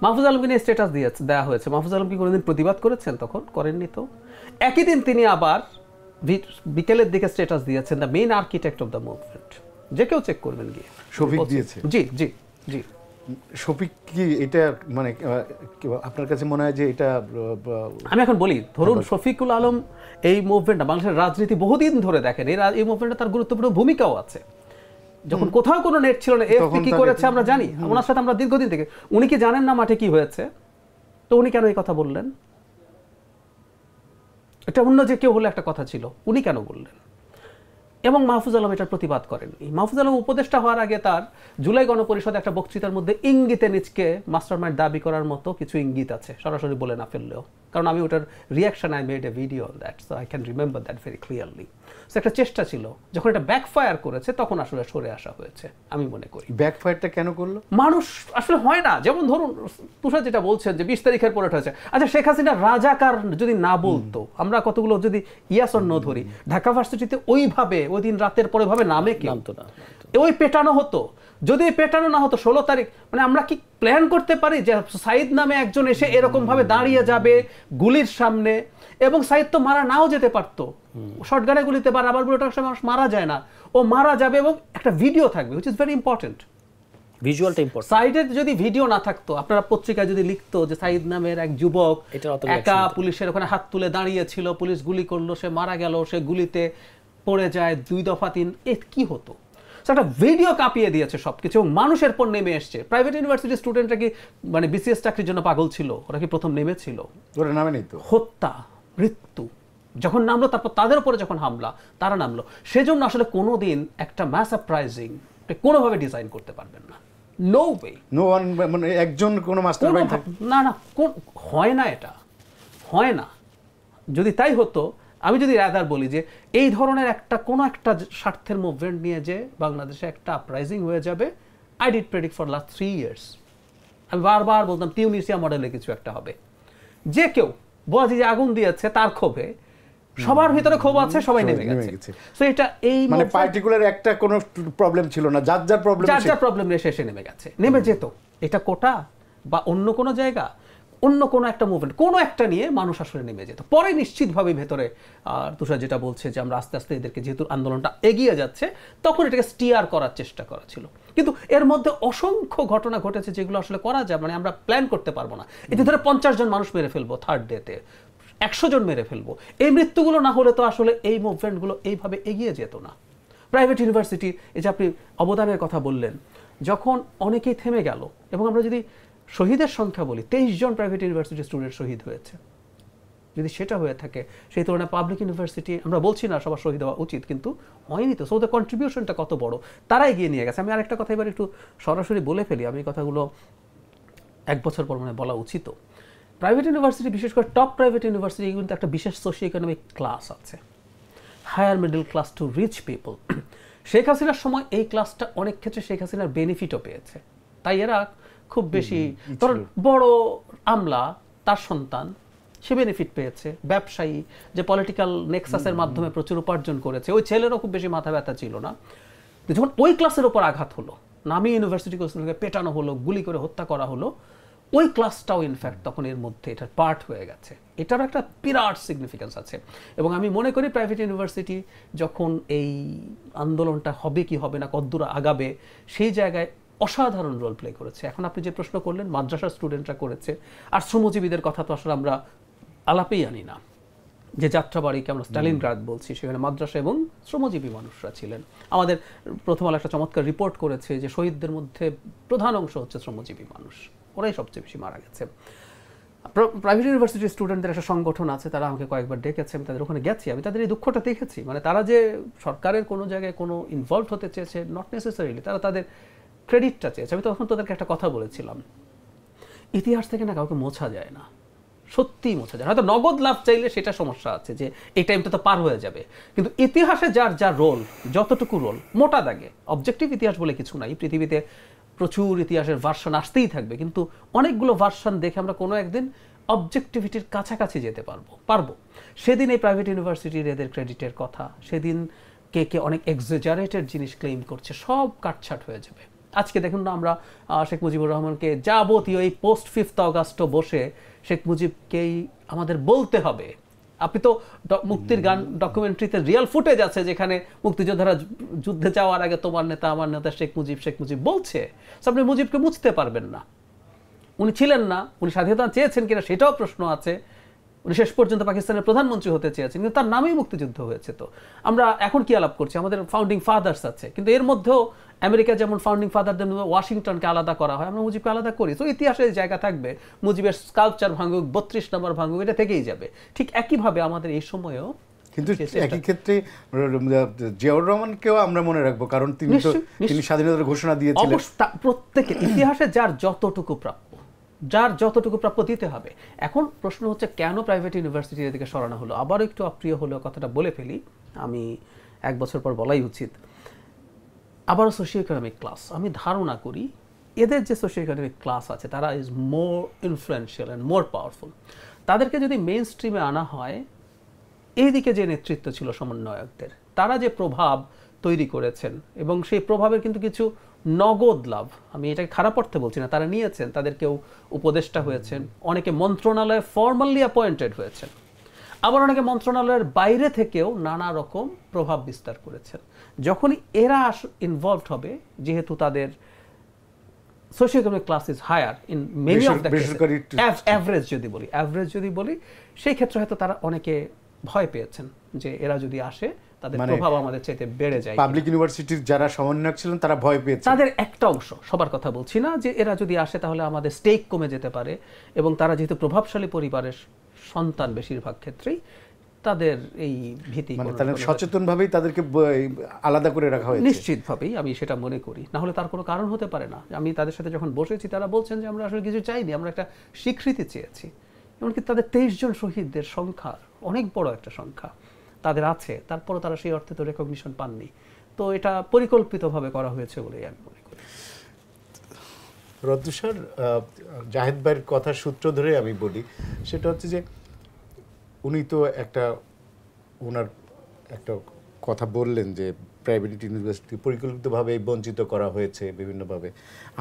মাহফুজ আলমকে নিয়ে স্ট্যাটাস দেওয়া হয়েছে, মাহফুজ আলম কি কোনোদিন প্রতিবাদ করেছেন? তখন করেননি। তো একই দিন তিনি আবার বিকেলের দিকে স্ট্যাটাস দিয়েছেন the main architect of the movement, যে কেউ চেক করবেন গিয়ে,
শফিক দিয়েছে।
জি জি জি।
শফিক কি এটা মানে আপনার কাছে মনে হয় যে এটা,
আমি এখন বলি, ধরুন শফিকুল আলম এই মুভমেন্টটা বাংলাদেশের রাজনীতি বহুদিন ধরে দেখেন, এই মুভমেন্টে তার গুরুত্বপূর্ণ ভূমিকাও আছে। যখন কোথাও কোনো নেট ছিল না, এফপি কি করেছে আমরা জানি, ওনার সাথে আমরা দীর্ঘদিন থেকে, উনি কি জানেন না মাঠে কি হয়েছে? তো উনি কেন এই কথা বললেন? এটা অন্য যে কেউ হলে একটা কথা ছিল, উনি কেন বললেন? এবং মাহফুজ আলম এটার প্রতিবাদ করেননি। মাহফুজ আলম উপদেষ্টা হওয়ার আগে তার জুলাই গণপরিষদে একটা বক্তৃতার মধ্যে ইঙ্গিতে নিজকে মাস্টারমাইন্ড দাবি করার মতো কিছু ইঙ্গিত আছে, সরাসরি বলে না ফেললেও, কারণ আমি ওটার reaction, I made a video on that, so I can remember that very clearly. So একটা চেষ্টা ছিল, যখন এটা ব্যাকফায়ার করেছে তখন আসলে সরে আসা হয়েছে আমি মনে করি।
ব্যাকফায়ারটা কেন করলো?
মানুষ আসলে হয় না, যেমন ধরুন তুষার যেটা বলছেন যে 20 তারিখের পরে হয়েছে, আচ্ছা শেখ হাসিনা রাজাকার যদি না বলতো, আমরা কতগুলো যদি ইয়াস অর নো ধরি, ঢাকা ভার্সিটিতে ওইভাবে ওই দিন রাতের পরে ভাবে নামে কেউ ওই পেটানো হতো, যদি পেটানো না হতো 16 তারিখ, মানে আমরা কি প্ল্যান করতে পারি যে সাইদ নামে একজন এসে এরকম ভাবে দাঁড়িয়ে যাবে গুলির সামনে, এবং সাইদ তো মারা নাও যেতে পারতো, শটগানের গুলিতে বা রাবার বুলেটের সময় মানুষ মারা যায় না, ও মারা যাবে এবং একটা ভিডিও থাকবে, হুইচ ইজ ভেরি ইম্পর্টেন্ট।
ভিজুয়ালটা ইম্পর্টেন্ট।
সাইডের যদি ভিডিও না থাকতো, আপনারা পত্রিকায় যদি লিখতো যে সাইদ নামের এক যুবক একা পুলিশের ওখানে হাত তুলে দাঁড়িয়ে ছিল, পুলিশ গুলি করলো, সে মারা গেল, সে গুলিতে পড়ে যায় 2 দফা 3, কি হতো? একটা ভিডিও কাঁপিয়ে দিয়েছে সবকিছু, এবং মানুষের পর নেমে এসছে। প্রাইভেট ইউনিভার্সিটির স্টুডেন্টরা কি মানে বিসিএস চাকরির জন্য পাগল ছিল? ওরা কি প্রথম নেমেছিল?
ওরা নামেনি তো।
হত্যা, মৃত্যু যখন নামলো, তারপর তাদের উপরে যখন হামলা, তারা নামলো। সেজন্য আসলে কোনোদিন একটা ম্যাস আপরাইজিং কোনোভাবে ডিজাইন করতে পারবেন না, নো ওয়ে,
নো ওয়ান, মানে একজন কোনো মাস্টারমাইন্ড
না না, হয় না, এটা হয় না। যদি তাই হতো, আমি যদি রাদার বলি যে এই ধরনের কোনো একটা স্বার্থের মুভমেন্ট নিয়ে যে বাংলাদেশে একটা আপরাইজিং হয়ে যাবে, I did predict for last 3 years। আমি বারবার বলতাম টিউনিসিয়া মডেলে কিছু একটা হবে, যে কেউ বোঝি যে আগুন দিয়েছে তার ক্ষোভে, সবার ভিতরে ক্ষোভ আছে, সবাই নেমে গেছে। সো এটা এই
মানে পার্টিকুলার একটা কোনো প্রবলেম ছিল না, যার প্রবলেম নিয়ে
এসে নেমে গেছে, নেমে যেত। এটা কোটা বা অন্য কোনো জায়গা, অন্য কোনো একটা মুভমেন্ট, কোনো একটা নিয়ে মানুষ আসলে নেমে যেত। পরে নিশ্চিতভাবে ভেতরে তুষার যেটা বলছে যে আমরা আস্তে আস্তে এদেরকে, যেহেতু আন্দোলনটা এগিয়ে যাচ্ছে, তখন এটাকে স্টিয়ার করার চেষ্টা করা ছিল। কিন্তু এর মধ্যে অসংখ্য ঘটনা ঘটেছে যেগুলো আসলে করা যায়, মানে আমরা প্ল্যান করতে পারবো না। এতে ধরে 50 জন মানুষ মেরে ফেলবো, থার্ড ডেতে 100 জন মেরে ফেলবো, এই মৃত্যুগুলো না হলে তো আসলে এই মুভমেন্টগুলো এইভাবে এগিয়ে যেত না। প্রাইভেট ইউনিভার্সিটি, এই যে আপনি অবদানের কথা বললেন, যখন অনেকেই থেমে গেল, এবং আমরা যদি শহীদের সংখ্যা বলি, 23 জন প্রাইভেট ইউনিভার্সিটি স্টুডেন্ট শহীদ হয়েছে। যদি সেটা হয়ে থাকে, সেই তুলনায় পাবলিক ইউনিভার্সিটি, আমরা বলছি না সবার শহীদ হওয়া উচিত, কিন্তু হয়নি তো। সো ওদের কন্ট্রিবিউশনটা কত বড়, তারা এগিয়ে নিয়ে গেছে। আমি আরেকটা কথা এবার একটু সরাসরি বলে ফেলি, আমি কথাগুলো 1 বছর পর মানে বলা উচিত। প্রাইভেট ইউনিভার্সিটি, বিশেষ করে টপ প্রাইভেট ইউনিভার্সিটি, কিন্তু একটা বিশেষ সোশিও ইকোনমিক ক্লাস আছে, higher middle class to rich people. Sheikh হাসিনার সময় এই ক্লাসটা অনেক ক্ষেত্রে শেখ হাসিনার বেনিফিটও পেয়েছে, তাই এরা খুব বেশি ধরুন বড় আমলা তার সন্তান সে বেনিফিট পেয়েছে, ব্যবসায়ী যে পলিটিক্যাল নেক্সাসের মাধ্যমে প্রচুর উপার্জন করেছে ওই ছেলেরও খুব বেশি মাথা ব্যথা ছিল না। যখন ওই ক্লাসের উপর আঘাত হলো, নামি ইউনিভার্সিটি পেটানো হলো, গুলি করে হত্যা করা হলো, ওই ক্লাসটাও ইনফ্যাক্ট তখন এর মধ্যে এটার পার্ট হয়ে গেছে। এটারও একটা বিরাট সিগনিফিকেন্স আছে এবং আমি মনে করি প্রাইভেট ইউনিভার্সিটি যখন এই আন্দোলনটা হবে কি হবে না, কতদূর আগাবে, সেই জায়গায় অসাধারণ রোল প্লে করেছে। এখন আপনি যে প্রশ্ন করলেন মাদ্রাসার স্টুডেন্টরা করেছে, আর শ্রমজীবীদের কথা তো আসলে আমরা আলাপেই আনি না, যে যাত্রাবাড়িকে আমরা স্টালিনগ্রাদ বলছি, সেখানে মাদ্রাসা এবং শ্রমজীবী মানুষরা ছিলেন। আমাদের প্রথম আলো একটা চমৎকার রিপোর্ট করেছে যে শহীদদের মধ্যে প্রধান অংশ হচ্ছে শ্রমজীবী মানুষ, ওরাই সবচেয়ে বেশি মারা গেছে। প্রাইভেট ইউনিভার্সিটির স্টুডেন্টদের একটা সংগঠন আছে, তারা আমাকে কয়েকবার ডেকেছে, আমি তাদের ওখানে গেছি, আমি তাদের এই দুঃখটা দেখেছি। মানে তারা যে সরকারের কোনো জায়গায় কোনো ইনভলভ হতে চেয়েছে নট নেসেসারিলি, তারা তাদের ক্রেডিটটা চেয়েছে। আমি তখন তাদেরকে একটা কথা বলেছিলাম, ইতিহাস থেকে না কাউকে মোছা যায় না, সত্যিই মোছা যায়। হয়তো নগদ লাভ চাইলে সেটা সমস্যা আছে, যে এই টাইমটা তো পার হয়ে যাবে, কিন্তু ইতিহাসে যার যা রোল, যতটুকু রোল মোটা দাগে, অবজেক্টিভ ইতিহাস বলে কিছু নাই, পৃথিবীতে প্রচুর ইতিহাসের ভার্সন আসতেই থাকবে, কিন্তু অনেকগুলো ভার্সন দেখে আমরা কোনো একদিন অবজেক্টিভিটির কাছাকাছি যেতে পারবো। সেদিন এই প্রাইভেট ইউনিভার্সিটির এদের ক্রেডিটের কথা, সেদিন কে কে অনেক এক্সাজারেটেড জিনিস ক্লেম করছে, সব কাটছাট হয়ে যাবে। আজকে দেখুন না, আমরা শেখ মুজিবুর রহমানকে যাবতীয় এই পোস্ট 5 অগাস্ট বসে শেখ মুজিবকেই আমাদের বলতে হবে। আপনি তো মুক্তির গান ডকুমেন্টারিতে রিয়েল ফুটেজ আছে যেখানে মুক্তিযোদ্ধারা যুদ্ধে যাওয়ার আগে তোমার নেতা আমার নেতা শেখ মুজিব বলছে, আপনি মুজিবকে মুছতে পারবেন না। উনি ছিলেন না, উনি স্বাধীনতা চেয়েছেন কিনা সেটাও প্রশ্ন আছে, উনি শেষ পর্যন্ত পাকিস্তানের প্রধানমন্ত্রী হতে চেয়েছেন, কিন্তু তার নামেই মুক্তিযুদ্ধ হয়েছে। তো আমরা এখন কি আলাপ করছি, আমাদের ফাউন্ডিং ফাদার্স আছে, কিন্তু এর মধ্যেও আমেরিকা যেমন ফাউন্ডিং ফাদারদের মধ্যে ওয়াশিংটনকে আলাদা করা হয়, আমরা মুজিবকে আলাদা করি। তো ইতিহাসে জায়গা থাকবে, মুজিবের স্কাল্পচার ভাঙুক, 32 নম্বর ভাঙুক, এটা থেকেই যাবে। ঠিক একইভাবে আমাদের এই সময়েও
কিন্তু একই ক্ষেত্রে জিয়াউর রহমানকেও আমরা মনে রাখবো, কারণ তিনি স্বাধীনতার ঘোষণা দিয়েছিলেন।
প্রত্যেকের ইতিহাসে যার যতটুকু প্রাপ্য দিতে হবে। এখন প্রশ্ন হচ্ছে কেন প্রাইভেট ইউনিভার্সিটির দিকে সরানো হলো। আবারও একটু অপ্রিয় হলেও কথাটা বলে ফেলি, আমি 1 বছর পর বলাই উচিত। আবারও সোশিও ইকোনমিক ক্লাস, আমি ধারণা করি এদের যে সোশিও ইকোনমিক ক্লাস আছে তারা is more influential and more powerful. তাদেরকে যদি মেইন স্ট্রিমে আনা হয়, এইদিকে যে নেতৃত্ব ছিল সমন্বয়কদের, তারা যে প্রভাব তৈরি করেছেন এবং সেই প্রভাবের কিন্তু কিছু নগদ লাভ, আমি এটাকে খারাপ অর্থে বলছি না, তারা নিয়েছেন। তাদের কেউ উপদেষ্টা হয়েছেন, অনেকে মন্ত্রণালয়ে ফর্মালি অ্যাপয়েন্টেড হয়েছেন, আবার অনেকে মন্ত্রণালয়ের বাইরে থেকেও নানা রকম প্রভাব বিস্তার করেছেন। যখনই এরা ইনভলভড হবে, যেহেতু তাদের socio economic class is higher in many of the average যদি বলি, সেই ক্ষেত্রে হয়তো তারা অনেকে ভয় পেয়েছেন যে এরা যদি আসে তাদের প্রভাব আমাদের চাইতে বেড়ে যায়।
পাবলিক ইউনিভার্সিটির যারা সমন্বয়ক ছিলেন তারা ভয় পেয়েছেন,
তাদের একটা অংশ, সবার কথা বলছি না, যে এরা যদি আসে তাহলে আমাদের স্টেক কমে যেতে পারে, এবং তারা যেহেতু প্রভাবশালী পরিবারের সন্তান বেশিরভাগ ক্ষেত্রেই, তাদের এই ভীতি,
সচেতনভাবেই তাদেরকে আলাদা করে রাখা হয়েছে।
নিশ্চিতভাবেই আমি সেটা মনে করি, না হলে তার কোনো কারণ হতে পারে না। আমি তাদের সাথে যখন বসেছি তারা বলছেন যে আমরা আসলে কিছু চাইনি, আমরা একটা স্বীকৃতি চেয়েছি। এমনকি তাদের 23 জন শহীদদের সংখ্যা অনেক বড় একটা সংখ্যা তাদের আছে, তারপরও তারা সেই অর্থে তো রেকগনিশন পাননি। তো এটা পরিকল্পিতভাবে করা হয়েছে বলেই আমি মনে করি।
রদ্দু স্যার, জাহেদ ভাইয়ের কথার সূত্র ধরে আমি বলি, সেটা হচ্ছে যে উনি তো ওনার একটা কথা বললেন যে প্রাইভেট ইউনিভার্সিটি পরিকল্পিতভাবে বঞ্চিত করা হয়েছে বিভিন্নভাবে।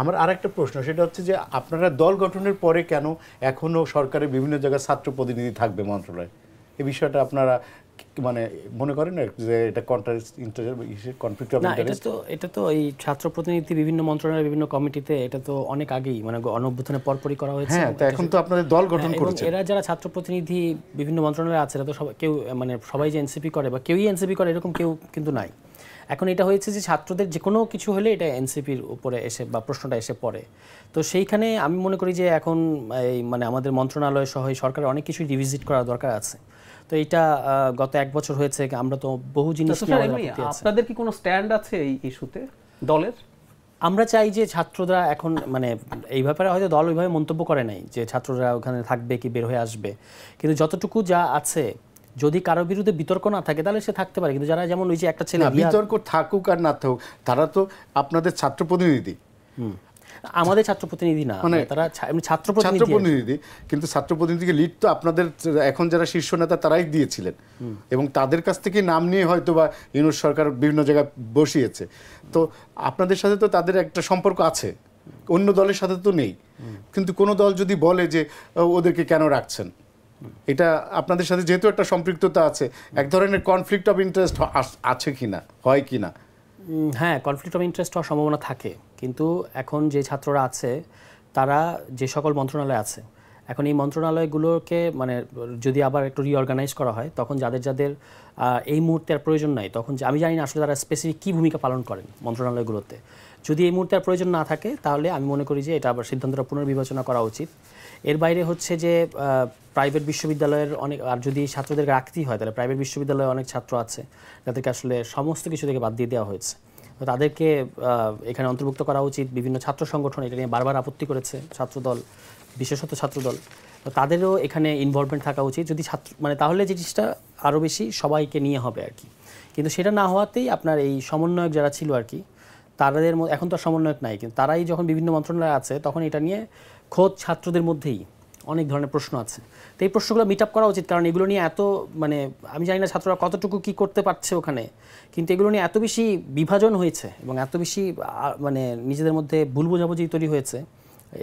আমার আর একটা প্রশ্ন, সেটা হচ্ছে যে আপনারা দল গঠনের পরে কেন এখনও সরকারের বিভিন্ন জায়গায় ছাত্র প্রতিনিধি থাকবে মন্ত্রণালয়, এই বিষয়টা আপনারা মানে মনে করেন না যে এটা কনফ্লিক্ট অফ ইন্টারেস্ট?
এটা তো এই ছাত্র প্রতিনিধি বিভিন্ন মন্ত্রণালয়ের বিভিন্ন কমিটিতে এটা তো অনেক আগেই মানে অনভ্যুত্থানের পরপরই করা হয়েছে।
হ্যাঁ, তো এখন তো আপনাদের দল গঠন করেছে।
এরা যারা ছাত্র প্রতিনিধি বিভিন্ন মন্ত্রণালয়ে আছে, এরা তো কেউ মানে সবাই যে এনসিপি করে বা কেউই এনসিপি করে এরকম কেউ কিন্তু নাই। এখন এটা হয়েছে যে ছাত্রদের যে কোনো কিছু হলে এটা এনসিপির উপরে এসে বা প্রশ্নটা এসে পড়ে। তো সেইখানে আমি মনে করি যে এখন এই মানে আমাদের মন্ত্রণালয় সহ সরকারের অনেক কিছুই রিভিজিট করা দরকার আছে। তো এটা গত 1 বছর হয়েছে, আমরা তো বহু জিনিস নিয়ে।
আপনাদের কি কোনো স্ট্যান্ড আছে এই ইস্যুতে দলের?
আমরা চাই যে ছাত্ররা এখন মানে এই ব্যাপারে হয়তো দল ওইভাবে মন্তব্য করে নাই যে ছাত্ররা ওখানে থাকবে কি বের হয়ে আসবে, কিন্তু যতটুকু যা আছে যদি কারো বিরুদ্ধে বিতর্ক না থাকে তাহলে সে থাকতে পারে, কিন্তু যারা যেমন ওই যে একটা ছেলে
বিতর্ক থাকুক আর না থাকুক, তারা তো আপনাদের ছাত্র প্রতিনিধি।
আমাদের ছাত্র প্রতিনিধি না,
মানে
তারা ছাত্র
প্রতিনিধি, কিন্তু ছাত্র প্রতিনিধিকে লিড তো আপনাদের এখন যারা শীর্ষ নেতা তারাই দিয়েছিলেন, এবং তাদের কাছ থেকে নাম নিয়ে হয়তো বা ইউনূস সরকার বিভিন্ন জায়গায় বসিয়েছে। তো আপনাদের সাথে তো তাদের একটা সম্পর্ক আছে, অন্য দলের সাথে তো নেই। কিন্তু কোনো দল যদি বলে যে ওদেরকে কেন রাখছেন, এটা আপনাদের সাথে যেহেতু একটা সম্পৃক্ততা আছে, এক ধরনের কনফ্লিক্ট অফ ইন্টারেস্ট আছে কিনা, হয় কিনা?
হ্যাঁ, কনফ্লিক্ট অফ ইন্টারেস্ট হওয়ার সম্ভাবনা থাকে, কিন্তু এখন যে ছাত্ররা আছে তারা যে সকল মন্ত্রণালয় আছে, এখন এই মন্ত্রণালয়গুলোকে মানে যদি আবার একটু রিঅর্গানাইজ করা হয়, তখন যাদের যাদের এই মুহূর্তে আর প্রয়োজন নাই, তখন আমি জানি না আসলে তারা স্পেসিফিক কী ভূমিকা পালন করেন মন্ত্রণালয়গুলোতে। যদি এই মুহূর্তে আর প্রয়োজন না থাকে তাহলে আমি মনে করি যে এটা আবার সিদ্ধান্তটা পুনর্বিবেচনা করা উচিত। এর বাইরে হচ্ছে যে প্রাইভেট বিশ্ববিদ্যালয়ের অনেক, আর যদি ছাত্রদেরকে রাখতেই হয় তাহলে প্রাইভেট বিশ্ববিদ্যালয়ে অনেক ছাত্র আছে যাদেরকে আসলে সমস্ত কিছু থেকে বাদ দিয়ে দেওয়া হয়েছে, তো তাদেরকে এখানে অন্তর্ভুক্ত করা উচিত। বিভিন্ন ছাত্র সংগঠন এটা নিয়ে বারবার আপত্তি করেছে, ছাত্রদল, বিশেষত ছাত্রদল, তো তাদেরও এখানে ইনভলভমেন্ট থাকা উচিত। যদি ছাত্র মানে তাহলে যে জিনিসটা আরও বেশি সবাইকে নিয়ে হবে আর কি, কিন্তু সেটা না হওয়াতেই আপনার এই সমন্বয়ক যারা ছিল আর কি, তাদের এখন তো সমন্বয়ক নাই, কিন্তু তারাই যখন বিভিন্ন মন্ত্রণালয়ে আছে তখন এটা নিয়ে খোদ ছাত্রদের মধ্যেই অনেক ধরনের প্রশ্ন আছে। তো এই প্রশ্নগুলো মিট আপ করা উচিত, কারণ এগুলো নিয়ে এত মানে আমি জানি না ছাত্ররা কতটুকু কি করতে পারছে ওখানে, কিন্তু এগুলো নিয়ে এত বেশি বিভাজন হয়েছে এবং এত বেশি মানে নিজেদের মধ্যে ভুল বোঝাবুঝি তৈরি হয়েছে,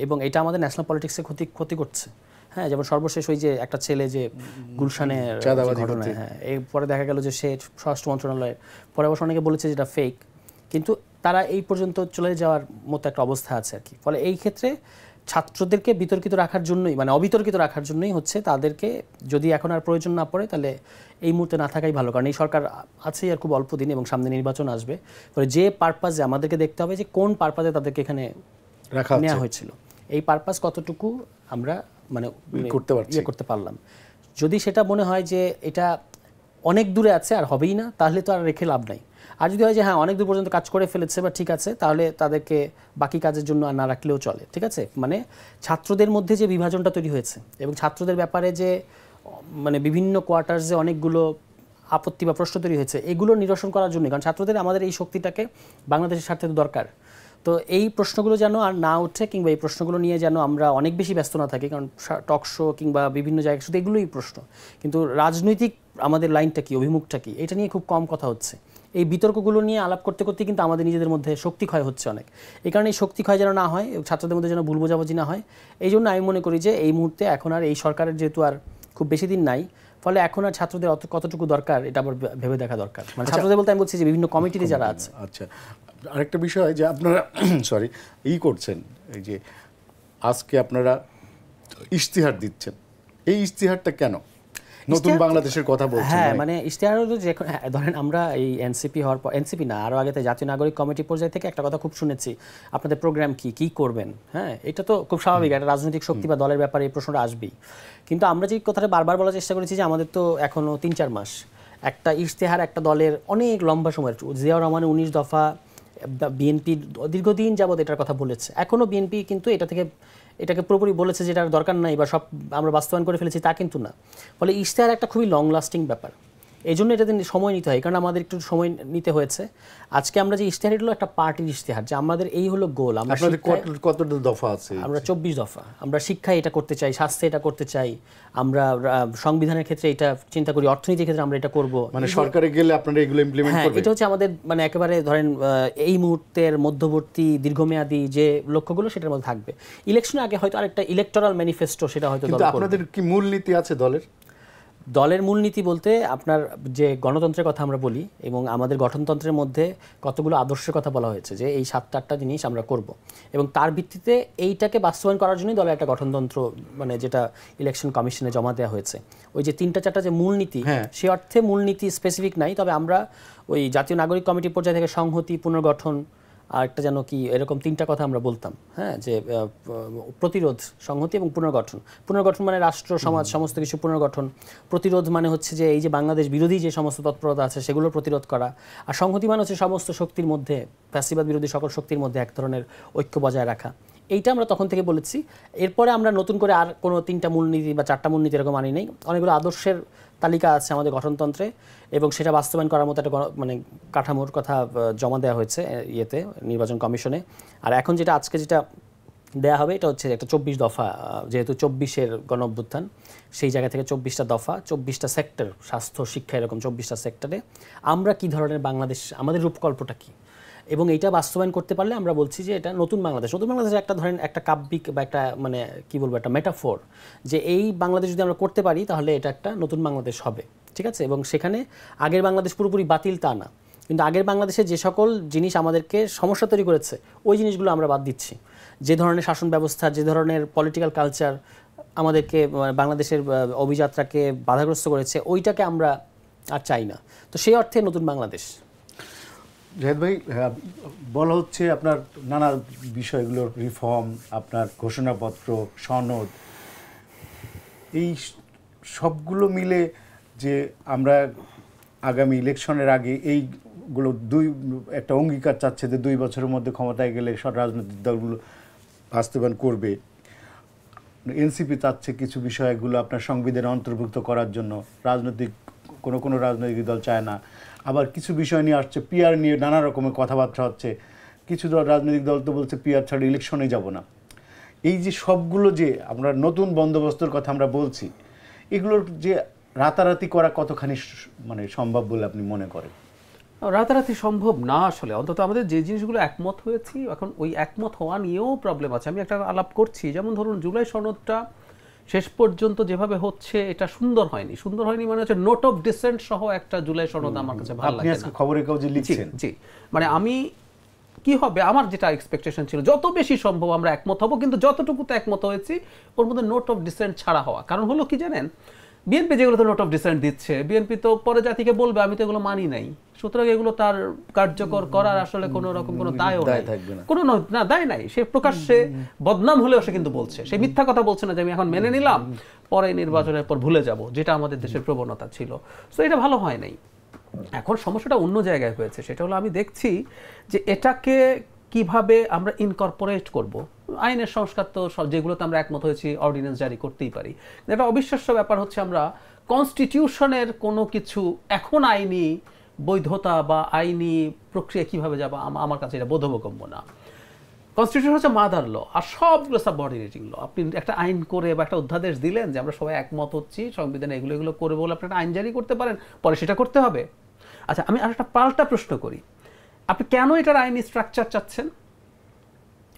এবং এটা আমাদের ন্যাশনাল পলিটিক্সে ক্ষতি করছে। হ্যাঁ, যেমন সর্বশেষ ওই যে একটা ছেলে যে গুলশানের ঘটনা, হ্যাঁ, এরপরে দেখা গেল যে সে স্বরাষ্ট্র মন্ত্রণালয়ের, পরে অবশ্য অনেকে বলেছে যেটা ফেক, কিন্তু তারা এই পর্যন্ত চলে যাওয়ার মতো একটা অবস্থা আছে আর কি। ফলে এই ক্ষেত্রে ছাত্রদেরকে বিতর্কিত রাখার জন্যই, মানে অবিতর্কিত রাখার জন্যই হচ্ছে তাদেরকে যদি এখন আর প্রয়োজন না পড়ে তাহলে এই মুহূর্তে না থাকাই ভালো, কারণ এই সরকার আছেই আর খুব অল্প দিন এবং সামনে নির্বাচন আসবে। ফলে যে পারপাসে আমাদেরকে দেখতে হবে যে কোন পারপাসে তাদেরকে এখানে নেওয়া হয়েছিল, এই পারপাস কতটুকু আমরা মানে করতে পারলাম। যদি সেটা মনে হয় যে এটা অনেক দূরে আছে আর হবেই না, তাহলে তো আর রেখে লাভ নাই। আর যদি হয় যে হ্যাঁ অনেক দূর পর্যন্ত কাজ করে ফেলেছে বা ঠিক আছে, তাহলে তাদেরকে বাকি কাজের জন্য আর না রাখলেও চলে, ঠিক আছে। মানে ছাত্রদের মধ্যে যে বিভাজনটা তৈরি হয়েছে এবং ছাত্রদের ব্যাপারে যে মানে বিভিন্ন কোয়ার্টার্সে অনেকগুলো আপত্তি বা প্রশ্ন তৈরি হয়েছে, এগুলো নিরসন করার জন্য, কারণ ছাত্রদের আমাদের এই শক্তিটাকে বাংলাদেশের স্বার্থে তো দরকার। তো এই প্রশ্নগুলো যেন আর না উঠে, কিংবা এই প্রশ্নগুলো নিয়ে যেন আমরা অনেক বেশি ব্যস্ত না থাকি, কারণ টক শো কিংবা বিভিন্ন জায়গায় শুধু এগুলোই প্রশ্ন, কিন্তু রাজনৈতিক আমাদের লাইনটা কি, অভিমুখটা কি, এটা নিয়ে খুব কম কথা হচ্ছে। এই বিতর্কগুলো নিয়ে আলাপ করতে করতে কিন্তু আমাদের নিজেদের মধ্যে শক্তি ক্ষয় হচ্ছে অনেক। এই কারণে এই শক্তি ক্ষয় যেন না হয়, ছাত্রদের মধ্যে যেন ভুল বোঝাবুঝি না হয়, এই জন্য আমি মনে করি যে এই মুহূর্তে এখন আর এই সরকারের যেহেতু আর খুব বেশি দিন নাই, ফলে এখন আর ছাত্রদের কতটুকু দরকার এটা আবার ভেবে দেখা দরকার। মানে ছাত্রদের বলতে আমি বলছি যে বিভিন্ন কমিটিতে যারা আছে।
আচ্ছা, আরেকটা বিষয় যে আপনারা সরি করছেন, এই যে আজকে আপনারা ইশতেহার দিচ্ছেন, এই ইশতেহারটা কেন? নতুন বাংলাদেশের কথা বলছেন?
হ্যাঁ, মানে ইশতেহার হলো যে ধরেন আমরা এই এনসিপি হওয়ার পর, এনসিপি না আরও আগে জাতীয় নাগরিক কমিটি পর্যায় থেকে একটা কথা খুব শুনেছি, আপনাদের প্রোগ্রাম কি করবেন। হ্যাঁ, এটা তো খুব স্বাভাবিক, একটা রাজনৈতিক শক্তি বা দলের ব্যাপারে এই প্রশ্নটা আসবেই। কিন্তু আমরা যে কথাটা বারবার বলার চেষ্টা করেছি যে আমাদের তো এখনও 3-4 মাস, একটা ইশতেহার একটা দলের অনেক লম্বা সময়ের, জিয়াউর রহমানের 19 দফা, বিএনপি দীর্ঘদিন যাবৎ এটার কথা বলেছে, এখনও বিএনপি কিন্তু এটাকে পুরোপুরি বলেছে যে এটার দরকার নাই বা সব আমরা বাস্তবায়ন করে ফেলেছি তা কিন্তু না। ফলে ইশতেহার একটা খুবই লং লাস্টিং ব্যাপার, এই জন্য এটাতে সময় নিতে হয়, কারণ আমাদের একটু সময় নিতে হয়েছে। আজকে আমরা যে ইশতেহার, হলো একটা পার্টির ইশতেহার, যে আমাদের এই হলো গোল। আমরা
কতটা দফা আছে?
আমরা 24 দফা। আমরা শিক্ষায় এটা করতে চাই, স্বাস্থ্যে এটা করতে চাই, আমরা সংবিধানের ক্ষেত্রে এটা চিন্তা করি, অর্থনীতির ক্ষেত্রে আমরা এটা করব।
মানে সরকারে গেলে আপনারা এগুলো ইমপ্লিমেন্ট করবেন?
এটা হচ্ছে আমাদের মানে একেবারে ধরেন এই মুহূর্তের মধ্যবর্তী দীর্ঘমেয়াদী যে লক্ষ্যগুলো সেটার মধ্যে থাকবে। ইলেকশনের আগে হয়তো আরেকটা ইলেকটোরাল ম্যানিফেস্টো, সেটা হয়তো
আপনাদের কি মূলনীতি আছে
দলের মূলনীতি বলতে আপনার যে গণতন্ত্রের কথা আমরা বলি, এবং আমাদের গঠনতন্ত্রের মধ্যে কতগুলো আদর্শের কথা বলা হয়েছে যে এই 7-8টা জিনিস আমরা করব, এবং তার ভিত্তিতে এইটাকে বাস্তবায়ন করার জন্যই দলের একটা গঠনতন্ত্র মানে যেটা ইলেকশন কমিশনে জমা দেওয়া হয়েছে। ওই যে 3-4টা যে মূলনীতি, সে অর্থে মূলনীতি স্পেসিফিক নাই, তবে আমরা ওই জাতীয় নাগরিক কমিটি পর্যায়ে থেকে সংহতি, পুনর্গঠন, আর একটা যেন কি এরকম 3টা কথা আমরা বলতাম। হ্যাঁ, যে প্রতিরোধ, সংহতি এবং পুনর্গঠন মানে রাষ্ট্র সমাজ সমস্ত কিছু পুনর্গঠন, প্রতিরোধ মানে হচ্ছে যে এই যে বাংলাদেশ বিরোধী যে সমস্ত তৎপরতা আছে সেগুলো প্রতিরোধ করা, আর সংহতি মানে হচ্ছে সমস্ত শক্তির মধ্যে, ফ্যাসিবাদ বিরোধী সকল শক্তির মধ্যে এক ধরনের ঐক্য বজায় রাখা। এইটা আমরা তখন থেকে বলেছি। এরপরে আমরা নতুন করে আর কোনো 3টা মূলনীতি বা 4টা মূলনীতি এরকম আনি নেই। অনেকগুলো আদর্শের তালিকা আছে আমাদের গঠনতন্ত্রে, এবং সেটা বাস্তবায়ন করার মতো একটা মানে কাঠামোর কথা জমা দেওয়া হয়েছে ইয়েতে, নির্বাচন কমিশনে। আর এখন যেটা আজকে যেটা দেয়া হবে এটা হচ্ছে একটা 24 দফা, যেহেতু 24-এর গণঅভ্যুত্থান, সেই জায়গা থেকে 24টা দফা, 24টা সেক্টর, স্বাস্থ্য, শিক্ষা, এরকম 24টা সেক্টরে আমরা কি ধরনের বাংলাদেশ, আমাদের রূপকল্পটা কি, এবং এইটা বাস্তবায়ন করতে পারলে আমরা বলছি যে এটা নতুন বাংলাদেশ। নতুন বাংলাদেশ একটা ধরেন একটা কাব্যিক বা একটা মানে কি বলবো একটা মেটাফোর, যে এই বাংলাদেশ যদি আমরা করতে পারি তাহলে এটা একটা নতুন বাংলাদেশ হবে, ঠিক আছে। এবং সেখানে আগের বাংলাদেশ পুরোপুরি বাতিল তা না, কিন্তু আগের বাংলাদেশে যে সকল জিনিস আমাদেরকে সমস্যা তৈরি করেছে ওই জিনিসগুলো আমরা বাদ দিচ্ছি। যে ধরনের শাসন ব্যবস্থা, যে ধরনের পলিটিক্যাল কালচার আমাদেরকে বাংলাদেশের অভিযাত্রাকে বাধাগ্রস্ত করেছে, ওইটাকে আমরা আর চাই না। তো সেই অর্থে নতুন বাংলাদেশ।
জাহিদ ভাই, বলা হচ্ছে আপনার নানা বিষয়গুলোর রিফর্ম, আপনার ঘোষণাপত্র, সনদ, এই সবগুলো মিলে যে আমরা আগামী ইলেকশনের আগে এইগুলো একটা অঙ্গীকার চাচ্ছে যে 2 বছরের মধ্যে ক্ষমতায় গেলে সব রাজনৈতিক দলগুলো বাস্তবায়ন করবে। এনসিপি চাচ্ছে কিছু বিষয়গুলো আপনার সংবিধানে অন্তর্ভুক্ত করার জন্য, কোনো রাজনৈতিক দল চায় না। আবার কিছু বিষয় নিয়ে আসছে, পিআর নিয়ে নানা রকমের কথাবার্তা হচ্ছে। কিছু রাজনৈতিক দল তো বলছে পিআর ছাড়া ইলেকশনে যাব না। এই যে সবগুলো যে আমরা নতুন বন্দোবস্তের কথা আমরা বলছি, এগুলোর যে রাতারাতি করা কতখানি মানে সম্ভব বলে আপনি মনে করেন?
রাতারাতি সম্ভব না আসলে, অন্তত আমাদের যে জিনিসগুলো একমত হয়েছি এখন ওই একমত হওয়া নিয়েও প্রবলেম আছে। আমি একটা আলাপ করছি, যেমন ধরুন জুলাই সনদটা শেষ পর্যন্ত যেভাবে হচ্ছে এটা সুন্দর হয়নি। সুন্দর হয়নি মানে হচ্ছে নোট অফ ডিসেন্ট সহ একটা জুলাই সনদ আমার কাছে ভালো লাগে না।
খবরের কাগজে লিখছেন।
জি, মানে আমি কি হবে, আমার যেটা এক্সপেকটেশন ছিল যত বেশি সম্ভব আমরা একমত হব, কিন্তু যতটুকু তো একমত হয়েছি ওর মধ্যে নোট অফ ডিসেন্ট ছাড়া হওয়া। কারণ হলো কি জানেন, বিএনপি যেগুলো তো নোট অফ ডিসেন্ট দিচ্ছে, বিএনপি তো পরে জাতিকে বলবে আমি তো এগুলো মানি নাই, সুতরাং এগুলো তার কার্যকর করার আসলে কোনো রকম কোনো দায়ও নাই, কোনো না দায় নাই। সে প্রকাশ্যে বদনাম হলেও সে কিন্তু বলছে, সে মিথ্যা কথা বলছে না যে আমি এখন মেনে নিলাম, পরে নির্বাচনের পর ভুলে যাব, যেটা আমাদের দেশের প্রবণতা ছিল। তো এটা ভালো হয় নাই। এখন সমস্যাটা অন্য জায়গায় হয়েছে, সেটা হলো আমি দেখছি যে এটাকে কিভাবে আমরা ইনকর্পোরেট করব। আইনের সংস্কার তো সব যেগুলোতে আমরা একমত হয়েছি অর্ডিন্যান্স জারি করতেই পারি। এটা অবিশ্বাস্য ব্যাপার হচ্ছে আমরা কনস্টিটিউশনের কোনো কিছু এখন আইনি বৈধতা বা আইনি প্রক্রিয়া কিভাবে যাবো আমার কাছে এটা বোধগম্য না। কনস্টিটিউশন হচ্ছে মাদার ল, আর সবগুলো সাবঅর্ডিনেটিং ল। আপনি একটা আইন করে বা একটা অধ্যাদেশ দিলেন যে আমরা সবাই একমত হচ্ছি সংবিধানে এগুলো করে বলে আপনি একটা আইন জারি করতে পারেন, পরে সেটা করতে হবে। আচ্ছা, আমি আর একটা পাল্টা প্রশ্ন করি, আপনি কেন এটার আইনি স্ট্রাকচার চাচ্ছেন?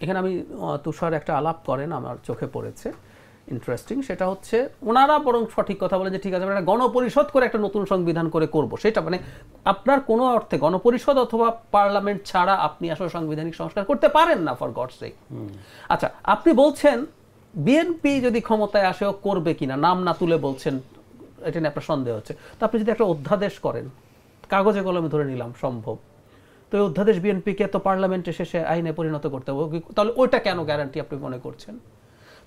এখানে আমি তুষার একটা আলাপ করেন, আমার চোখে পড়েছে, ইন্টারেস্টিং। সেটা হচ্ছে ওনারা বরং সঠিক কথা বলেন যে ঠিক আছে আমরা একটা গণপরিষদ করে একটা নতুন সংবিধান করে করব। সেটা মানে আপনার কোনো অর্থে গণপরিষদ অথবা পার্লামেন্ট ছাড়া আপনি আসলে সাংবিধানিক সংস্কার করতে পারেন না, ফর গডস সেক। আচ্ছা, আপনি বলছেন বিএনপি যদি ক্ষমতায় আসেও করবে কিনা, নাম না তুলে বলছেন, এটা নিয়ে আপনার সন্দেহ হচ্ছে। তো আপনি যদি একটা অধ্যাদেশ করেন, কাগজে কলমে ধরে নিলাম সম্ভব, তো এই অধ্যাদেশ বিএনপিকে তো পার্লামেন্টে শেষে আইনে পরিণত করতে হবে, তাহলে ওইটা কেন গ্যারান্টি আপনি মনে করছেন?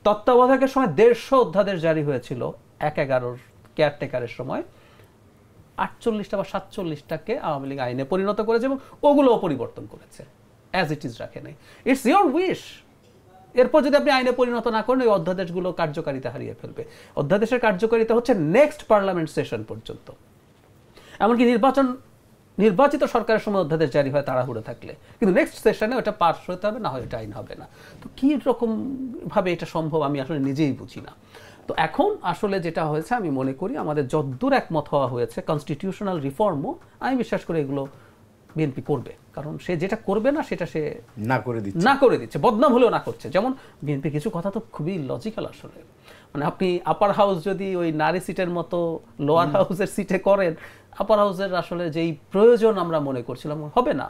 তত্ত্বাবধায়কের সময় 150 অধ্যাদেশ জারি হয়েছিল 1/11 কেয়ারটেকারের সময়, 48টা বা 47টাকে আওয়ামী লীগ আইনে পরিণত করেছে এবং ওগুলোও পরিবর্তন করেছে, অ্যাজ ইট ইজ রাখে নাই। It's your wish. এরপর যদি আপনি আইনে পরিণত না করেন ওই অধ্যাদেশগুলো কার্যকারিতা হারিয়ে ফেলবে। অধ্যাদেশের কার্যকারিতা হচ্ছে নেক্সট পার্লামেন্ট সেশন পর্যন্ত। এমনকি নির্বাচিত সরকারের সময় অধ্যাদেশ জারি হয় তাড়াহুড়ো থাকলে, কিন্তু নেক্সট সেশনে ওটা পাস হতে হবে, না হয় এটা আইন হবে না। তো কী রকম ভাবে এটা সম্ভব আমি আসলে নিজেই বুঝি না। তো এখন আসলে যেটা হয়েছে আমি মনে করি আমাদের যদ্দূর একমত হওয়া হয়েছে কনস্টিটিউশনাল রিফর্মও আমি বিশ্বাস করি এগুলো বিএনপি করবে, কারণ সে যেটা করবে না সেটা সে না করে দিচ্ছে, বদনাম হলেও না করছে। যেমন বিএনপি কিছু কথা তো খুবই লজিক্যাল আসলে, মানে আপনি আপার হাউস যদি ওই নারী সিটের মতো লোয়ার হাউসের সিটে করেন, আপার হাউসের আসলে যেই প্রয়োজন আমরা মনে করছিলাম হবে না।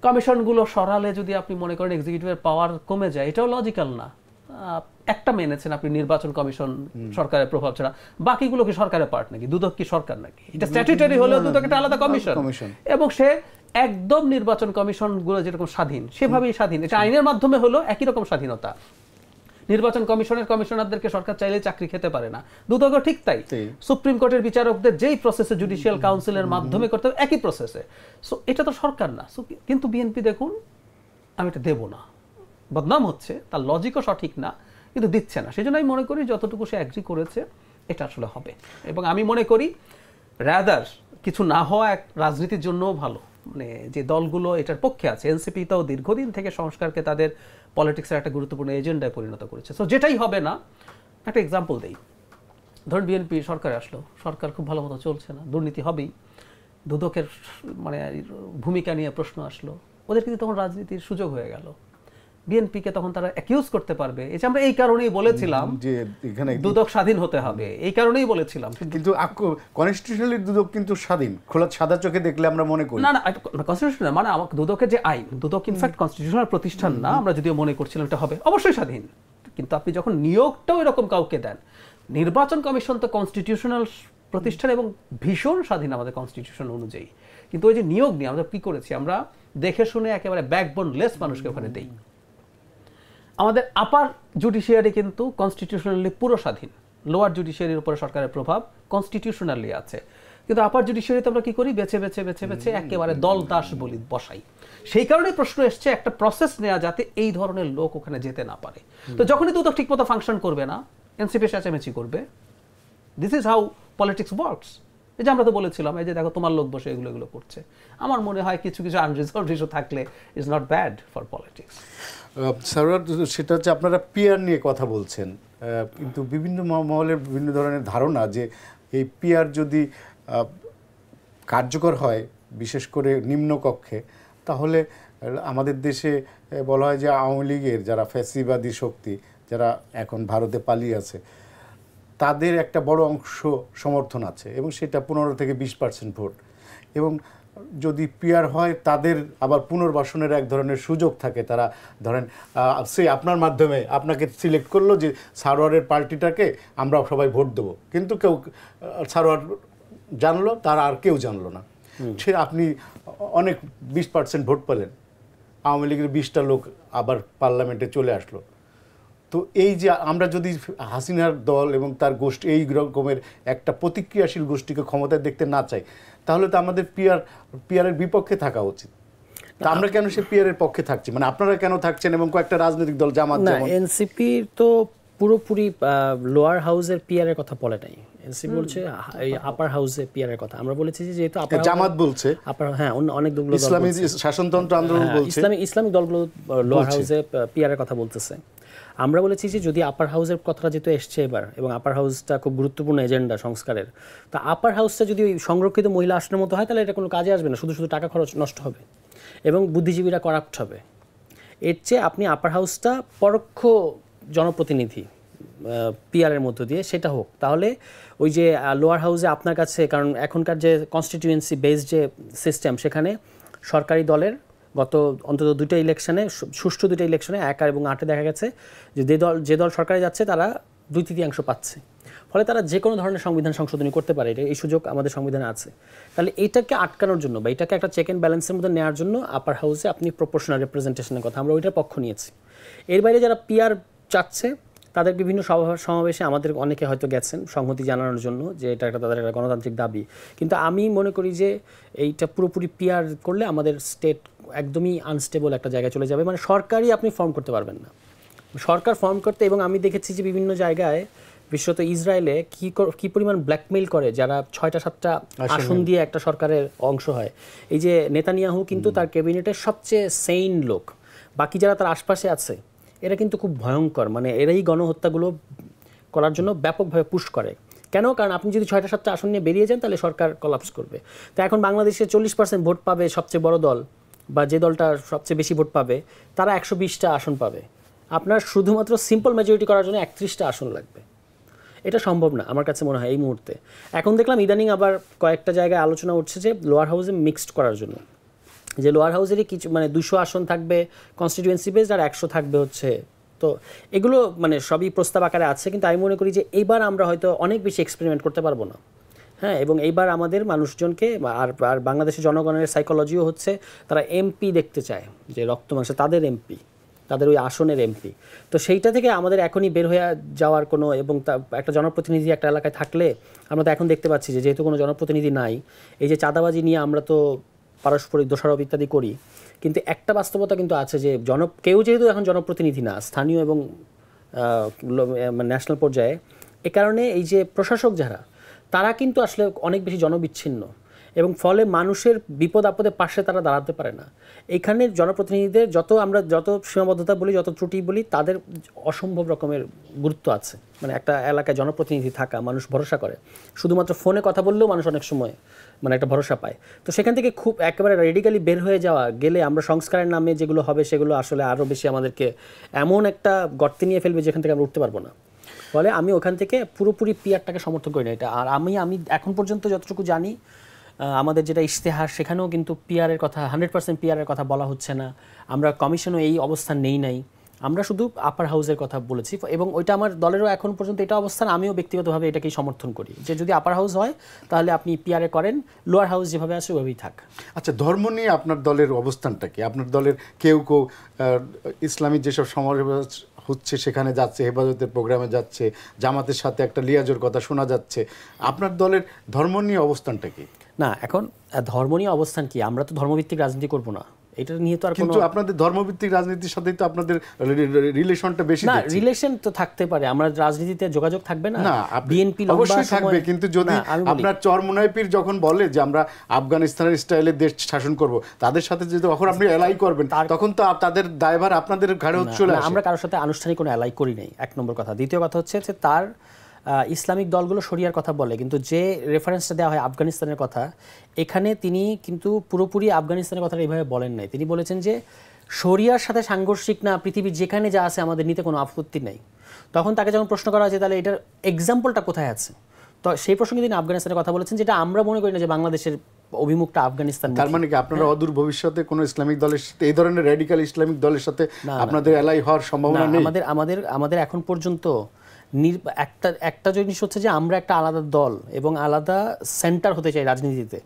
কমিশনগুলো সরালে যদি আপনি মনে করেন এক্সিকিউটিভের পাওয়ার কমে যায়, এটাও লজিক্যাল না। একটা মেনেছেন আপনি নির্বাচন কমিশন সরকারের প্রভাব ছাড়া, বাকিগুলো কি সরকারের পার্ট নাকি? দুদক কি সরকার নাকি? এটা স্ট্যাটুটরি হলেও দুদক একটা আলাদা কমিশন, এবং সে একদম নির্বাচন কমিশনগুলো যেরকম স্বাধীন সেভাবেই স্বাধীন। এটা আইনের মাধ্যমে হলো একই রকম স্বাধীনতা। নির্বাচন কমিশনের কমিশনারদেরকে সরকার চাইলে চাকরি খেতে পারে না, দুদকও ঠিক তাই। সুপ্রিম কোর্টের বিচারকদের যেই প্রসেসে জুডিশিয়াল কাউন্সিলের মাধ্যমে করতে হবে একই প্রসেসে। সো এটা তো সরকার না। কিন্তু বিএনপি দেখুন আমি এটা দেব না, বদনাম হচ্ছে, তার লজিকও সঠিক না, কিন্তু দিচ্ছে না। সেই জন্য আমি মনে করি যতটুকু সে অ্যাগ্রি করেছে এটা আসলে হবে। এবং আমি মনে করি রাদার কিছু না হওয়া এক রাজনীতির জন্যও ভালো, মানে যে দলগুলো এটার পক্ষে আছে, এনসিপি তাও দীর্ঘদিন থেকে সংস্কারকে তাদের পলিটিক্সের একটা গুরুত্বপূর্ণ এজেন্ডায় পরিণত করেছে। সো যেটাই হবে না, একটা এক্সাম্পল দেই, ধরুন বিএনপি সরকারে আসলো, সরকার খুব ভালো মতো চলছে না, দুর্নীতি হবেই, দুদকের মানে ভূমিকা নিয়ে প্রশ্ন আসলো, ওদের কিন্তু তখন রাজনীতির সুযোগ হয়ে গেল। বিএনপিকে তখন তারা অ্যাকিউজ করতে পারবে, এই যে আমরা এই কারণেই বলেছিলাম
যে এখানে
দুদক স্বাধীন হতে হবে, এই কারণেই বলেছিলাম।
কিন্তু কনস্টিটিউশনালি দুদক কিন্তু স্বাধীন, খোলা সাদা চোখে দেখলে আমরা মনে করি
না না, কনস্টিটিউশনাল মানে আমার দুদকের যে আইন, দুদক ইনফ্যাক্ট কনস্টিটিউশনাল প্রতিষ্ঠান না, আমরা যদিও মনে করছিলাম এটা হবে, অবশ্যই স্বাধীন। কিন্তু আপনি যখন নিয়োগটাও এরকম কাউকে দেন, নির্বাচন কমিশন তো কনস্টিটিউশনাল প্রতিষ্ঠান এবং ভীষণ স্বাধীন আমাদের কনস্টিটিউশন অনুযায়ী। কিন্তু ওই যে নিয়োগ নিয়ে আমরা কি করেছি, আমরা দেখে শুনে একেবারে ব্যাকবোন লেস মানুষকে ওখানে দেই। আমাদের আপার জুডিশিয়ারি কিন্তু কনস্টিটিউশনালি পুরো স্বাধীন, লোয়ার জুডিশিয়ারির উপরে সরকারের প্রভাব কনস্টিটিউশনালি আছে। কিন্তু আপার জুডিশিয়ারিতে আমরা কি করি, বেছে বেছে বেছে বেছে একেবারে দল দাস বলি বসাই। সেই কারণেই প্রশ্ন এসছে একটা প্রসেস নেওয়া যাতে এই ধরনের লোক ওখানে যেতে না পারে। তো যখনই দুদক ঠিকমতো ফাংশন করবে না, এনসিপি চেঁচামেচি করবে। This is how politics works. এই যে আমরা তো বলেছিলাম, এই যে দেখো তোমার লোক বসে এগুলো এগুলো করছে। আমার মনে হয় কিছু কিছু আনরিজলভড ইস্যু থাকলে is not bad for politics.
Sir, সেটা হচ্ছে আপনারা পিআর নিয়ে কথা বলছেন, কিন্তু বিভিন্ন মহলের বিভিন্ন ধরনের ধারণা যে এই পিআর যদি কার্যকর হয়, বিশেষ করে নিম্নকক্ষে, তাহলে আমাদের দেশে বলা হয় যে আওয়ামী লীগের যারা ফ্যাসিবাদী শক্তি, যারা এখন ভারতে পালিয়ে আছে, তাদের একটা বড় অংশ সমর্থন আছে এবং সেটা 15 থেকে 20% ভোট। এবং যদি পিআর হয়, তাদের আবার পুনর্বাসনের এক ধরনের সুযোগ থাকে। তারা ধরেন সে আপনার মাধ্যমে আপনাকে সিলেক্ট করলো যে সারোয়ারের পার্টিটাকে আমরা সবাই ভোট দেবো, কিন্তু কেউ সারোয়ার জানলো, তার আর কেউ জানলো না, সে আপনি অনেক 20% ভোট পেলেন, আওয়ামী লীগের 20টা লোক আবার পার্লামেন্টে চলে আসলো। তো এই যে আমরা যদি হাসিনার দল এবং তার গোষ্ঠী এই রকমের একটা প্রতিক্রিয়াশীল গোষ্ঠীকে ক্ষমতায় দেখতে না চাই, তাহলে তো আমাদের পিআরের বিপক্ষে থাকা উচিত। তা আমরা কেন সে পিআরের পক্ষে থাকছি, মানে আপনারা কেন থাকছেন এবং কয়েকটা রাজনৈতিক দল জামাত,
না, এনসিপির তো পুরোপুরি লোয়ার হাউসের পিআরের কথা বলে নাই। এনসিপি বলছে এই আপার হাউসে পিআরের কথা। আমরা বলেছি যে যেহেতু আপার
জামাত বলছে,
আপার, হ্যাঁ, অনেক দলগুলো
ইসলামী শাসনতন্ত্র আন্দোলন বলছে,
ইসলামিক দলগুলো লোয়ার হাউসে পিআরের কথা বলতেছে। আমরা বলেছি যে যদি আপার হাউসের কথাটা যেহেতু এসছে এবার, এবং আপার হাউসটা খুব গুরুত্বপূর্ণ এজেন্ডা সংস্কারের, তা আপার হাউসটা যদি সংরক্ষিত মহিলা আসনের মতো হয়, তাহলে এটা কোনো কাজে আসবে না, শুধু শুধু টাকা খরচ নষ্ট হবে এবং বুদ্ধিজীবীরা করাপ্ট হবে। এর চেয়ে আপনি আপার হাউসটা পরোক্ষ জনপ্রতিনিধি পিআরের মধ্য দিয়ে সেটা হোক, তাহলে ওই যে লোয়ার হাউসে আপনার কাছে, কারণ এখনকার যে কনস্টিটিউয়েন্সি বেসড যে সিস্টেম, সেখানে সরকারি দলের গত অন্তত দুটো ইলেকশনে, সুষ্ঠু দুটো ইলেকশনে 1 এবং 8 দেখা গেছে যে দল সরকারে যাচ্ছে তারা 2/3 পাচ্ছে। ফলে তারা যে কোনো ধরনের সংবিধান সংশোধনী করতে পারে, এই সুযোগ আমাদের সংবিধানে আছে। তাহলে এইটাকে আটকানোর জন্য বা এটাকে একটা চেক অ্যান্ড ব্যালেন্সের মধ্যে নেওয়ার জন্য আপার হাউসে আপনি প্রপোর্শনাল রিপ্রেজেন্টেশনের কথা, আমরা ওইটার পক্ষ নিয়েছি। এর বাইরে যারা পিআর চাচ্ছে, তাদের বিভিন্ন সমাবেশে আমাদের অনেকে হয়তো গেছেন সংহতি জানানোর জন্য, যে এটা একটা তাদের একটা গণতান্ত্রিক দাবি। কিন্তু আমি মনে করি যে এইটা পুরোপুরি পিআর করলে আমাদের স্টেট একদমই আনস্টেবল একটা জায়গায় চলে যাবে, মানে সরকারই আপনি ফর্ম করতে পারবেন না। সরকার ফর্ম করতে, এবং আমি দেখেছি যে বিভিন্ন জায়গায়, বিশেষত ইসরায়েলে কি পরিমাণ ব্ল্যাকমেইল করে যারা 6টা-7টা আসন দিয়ে একটা সরকারের অংশ হয়। এই যে নেতানিয়াহু কিন্তু তার ক্যাবিনেটের সবচেয়ে সেইন লোক, বাকি যারা তার আশপাশে আছে এরা কিন্তু খুব ভয়ঙ্কর, মানে এরাই গণহত্যাগুলো করার জন্য ব্যাপকভাবে পুশ করে। কেন? কারণ আপনি যদি 6টা-7টা আসন নিয়ে বেরিয়ে যান, তাহলে সরকার কলাপস করবে। তো এখন বাংলাদেশে 40% ভোট পাবে সবচেয়ে বড় দল, বা যে দলটা সবচেয়ে বেশি ভোট পাবে, তারা 120টা আসন পাবে। আপনার শুধুমাত্র সিম্পল মেজরিটি করার জন্য 31টা আসন লাগবে। এটা সম্ভব না আমার কাছে মনে হয় এই মুহূর্তে। এখন দেখলাম ইদানিং আবার কয়েকটা জায়গায় আলোচনা উঠছে যে লোয়ার হাউসে মিক্সড করার জন্য, যে লোয়ার হাউসেরই কিছু মানে 200 আসন থাকবে কনস্টিটিউয়েন্সি বেসড আর 100 থাকবে হচ্ছে। তো এগুলো মানে সবই প্রস্তাব আকারে আছে, কিন্তু আমি মনে করি যে এইবার আমরা হয়তো অনেক বেশি এক্সপেরিমেন্ট করতে পারবো না। হ্যাঁ, এবং এইবার আমাদের মানুষজনকে আর বাংলাদেশের জনগণের সাইকোলজিও হচ্ছে তারা এমপি দেখতে চায়, যে রক্ত মাংস তাদের এমপি, তাদের ওই আসনের এমপি। তো সেইটা থেকে আমাদের এখনই বের হয়ে যাওয়ার কোনো, এবং একটা জনপ্রতিনিধি একটা এলাকায় থাকলে, আমরা তো এখন দেখতে পাচ্ছি যে যেহেতু কোনো জনপ্রতিনিধি নাই, এই যে চাঁদাবাজি নিয়ে আমরা তো পারস্পরিক দোষারোপ ইত্যাদি করি, কিন্তু একটা বাস্তবতা কিন্তু আছে যে কেউ যেহেতু এখন জনপ্রতিনিধি না, স্থানীয় এবং ন্যাশনাল পর্যায়ে, এ কারণে এই যে প্রশাসক যারা, তারা কিন্তু আসলে অনেক বেশি জনবিচ্ছিন্ন এবং ফলে মানুষের বিপদ আপদে পাশে তারা দাঁড়াতে পারে না। এইখানে জনপ্রতিনিধিদের যত সীমাবদ্ধতা বলি, যত ত্রুটি বলি, তাদের অসম্ভব রকমের গুরুত্ব আছে। মানে একটা এলাকায় জনপ্রতিনিধি থাকা, মানুষ ভরসা করে, শুধুমাত্র ফোনে কথা বললেও মানুষ অনেক সময় মানে একটা ভরসা পায়। তো সেখান থেকে খুব একেবারে রেডিক্যালি বের হয়ে গেলে আমরা সংস্কারের নামে যেগুলো হবে সেগুলো আসলে আরও বেশি আমাদেরকে এমন একটা গর্তে নিয়ে ফেলবে যেখান থেকে আমরা উঠতে পারবো না। ফলে আমি ওখান থেকে পুরোপুরি পিআরটাকে সমর্থন করি না এটা। আর আমি এখন পর্যন্ত যতটুকু জানি, আমাদের যেটা ইশতেহার, সেখানেও কিন্তু পিআরের কথা 100% পিআরের কথা বলা হচ্ছে না। আমরা কমিশনও এই অবস্থান নাই, আমরা শুধু আপার হাউসের কথা বলেছি এবং ওইটা আমার দলেরও এখন পর্যন্ত এটা অবস্থান। আমিও ব্যক্তিগতভাবে এটাকেই সমর্থন করি যে যদি আপার হাউস হয় তাহলে আপনি পিআরএ করেন, লোয়ার হাউস যেভাবে আছে ওইভাবেই থাক।
আচ্ছা, ধর্ম নিয়ে আপনার দলের অবস্থানটা কি? আপনার দলের কেউ ইসলামী যেসব সমাবেশ হচ্ছে সেখানে যাচ্ছে, হেফাজতের প্রোগ্রামে যাচ্ছে, জামাতের সাথে একটা লিয়াজোর কথা শোনা যাচ্ছে, আপনার দলের ধর্ম নিয়ে অবস্থানটা কি?
না, এখন ধর্ম নিয়ে অবস্থান কি, আমরা তো ধর্মভিত্তিক রাজনীতি করব না, এটা নিয়ে তো আর কোনো।
কিন্তু আপনাদের ধর্মভিত্তিক রাজনীতির সাথেই তো আপনাদের রিলেশনটা বেশি।
না, রিলেশন তো থাকতে পারে, আমরা রাজনীতিতে যোগাযোগ থাকবে না?
না,
বিএনপি
অবশ্যই থাকবে, কিন্তু যদি আপনার চরমোনাই পীর যখন বলে যে আমরা আফগানিস্তানের স্টাইলে দেশ শাসন করব, তাদের সাথে যদি তখন আপনি এলাই করবেন, তখন তো তাদের দায়ভার আপনাদের ঘাড়ে চলে আসে।
আমরা কারোর সাথে আনুষ্ঠানিক কোনো এলাই করি নাই, এক নম্বর কথা। দ্বিতীয় কথা হচ্ছে যে তার ইসলামিক দলগুলো শরিয়ার কথা বলে, কিন্তু যে রেফারেন্সটা দেওয়া হয় আফগানিস্তানের কথা, এখানে তিনি কিন্তু পুরোপুরি আফগানিস্তানের কথাটা এইভাবে বলেন নাই। তিনি বলেছেন যে শরিয়ার সাথে সাংঘর্ষিক না, পৃথিবীর যেখানে যা আছে আমাদের নিতে কোনো আপত্তি নেই। তখন তাকে যখন প্রশ্ন করা হয়েছে তাহলে এটার এক্সাম্পলটা কোথায় আছে, তো সেই প্রসঙ্গে তিনি আফগানিস্তানের কথা বলেছেন, যেটা আমরা মনে করি না যে বাংলাদেশের অভিমুখটা আফগানিস্তান।
তার মানে কি আপনারা অদূর ভবিষ্যতে কোনো ইসলামিক দলের সাথে, এই ধরনের র্যাডিক্যাল ইসলামিক দলের সাথে আপনাদের এলাই হওয়ার সম্ভাবনা নেই?
আমাদের এখন পর্যন্ত একটা জিনিস হচ্ছে যে আমরা একটা আলাদা দল এবং আলাদা সেন্টার হতে চাই রাজনীতিতে,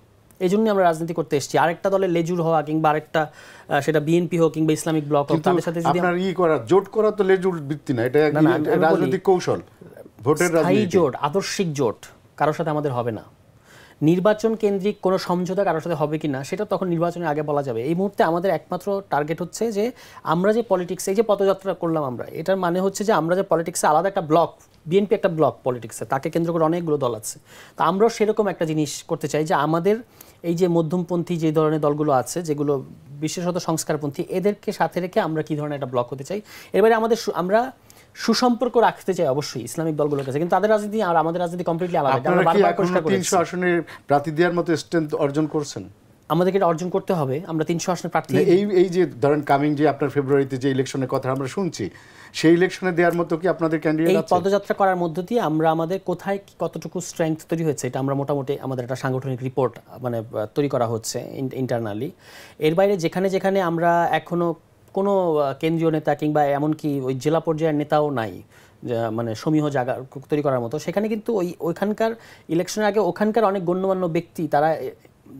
এই জন্যই আমরা রাজনীতি করতে এসেছি। আরেকটা দলের লেজুর হওয়া কিংবা আরেকটা, সেটা বিএনপি হোক কিংবা ইসলামিক ব্লক হোক, তাদের সাথে যদি
আপনার জোট করা তো লেজুর ভিত্তি না, এটা রাজনৈতিক কৌশল, ভোটের রাজনীতি,
জোট, আদর্শিক জোট কারোর সাথে আমাদের হবে না। নির্বাচন কেন্দ্রিক কোনো সমঝোতা কারোর সাথে হবে কি না সেটা তখন নির্বাচনের আগে বলা যাবে। এই মুহূর্তে আমাদের একমাত্র টার্গেট হচ্ছে যে আমরা যে পলিটিক্সে এই যে পদযাত্রা করলাম আমরা, এটার মানে হচ্ছে যে আমরা যে পলিটিক্সে আলাদা একটা ব্লক, বিএনপি একটা ব্লক পলিটিক্সে, তাকে কেন্দ্র করে অনেকগুলো দল আছে, তো আমরাও সেরকম একটা জিনিস করতে চাই যে আমাদের এই যে মধ্যমপন্থী যে ধরনের দলগুলো আছে, যেগুলো বিশেষত সংস্কারপন্থী, এদেরকে সাথে রেখে আমরা কি ধরনের একটা ব্লক হতে চাই। এবারে আমরা সুসম্পর্ক রাখতে চাই অবশ্যই ইসলামিক দলগুলোর কাছে, কিন্তু তাদের রাজনীতি আর আমাদের রাজনীতি কমপ্লিটলি আলাদা।
আপনারা কি এখন 300 আসনের প্রার্থী দেওয়ার মতো স্ট্রেংথ অর্জন করছেন?
আমাদেরকে এটা অর্জন করতে হবে। আমরা 300 আসনের প্রার্থী,
এই যে ধরেন কামিং যে আপনার ফেব্রুয়ারিতে যে ইলেকশনের কথা আমরা শুনছি, সেই ইলেকশনে দেওয়ার মতো কি আপনাদের ক্যান্ডিডেট আছে?
এই পদযাত্রা করার মধ্য দিয়ে আমরা আমাদের কোথায় কতটুকু স্ট্রেংথ তৈরি হয়েছে এটা আমরা মোটামুটি আমাদের একটা সাংগঠনিক রিপোর্ট মানে তৈরি করা হচ্ছে ইন্টারনালি। এর বাইরে যেখানে যেখানে আমরা এখনো কোনো কেন্দ্রীয় নেতা কিংবা এমনকি ওই জেলা পর্যায়ের নেতাও নাই মানে সমীহ জায়গা তৈরি করার মতো, সেখানে কিন্তু ওইখানকার ইলেকশনের আগে ওখানকার অনেক গণ্যমান্য ব্যক্তি তারা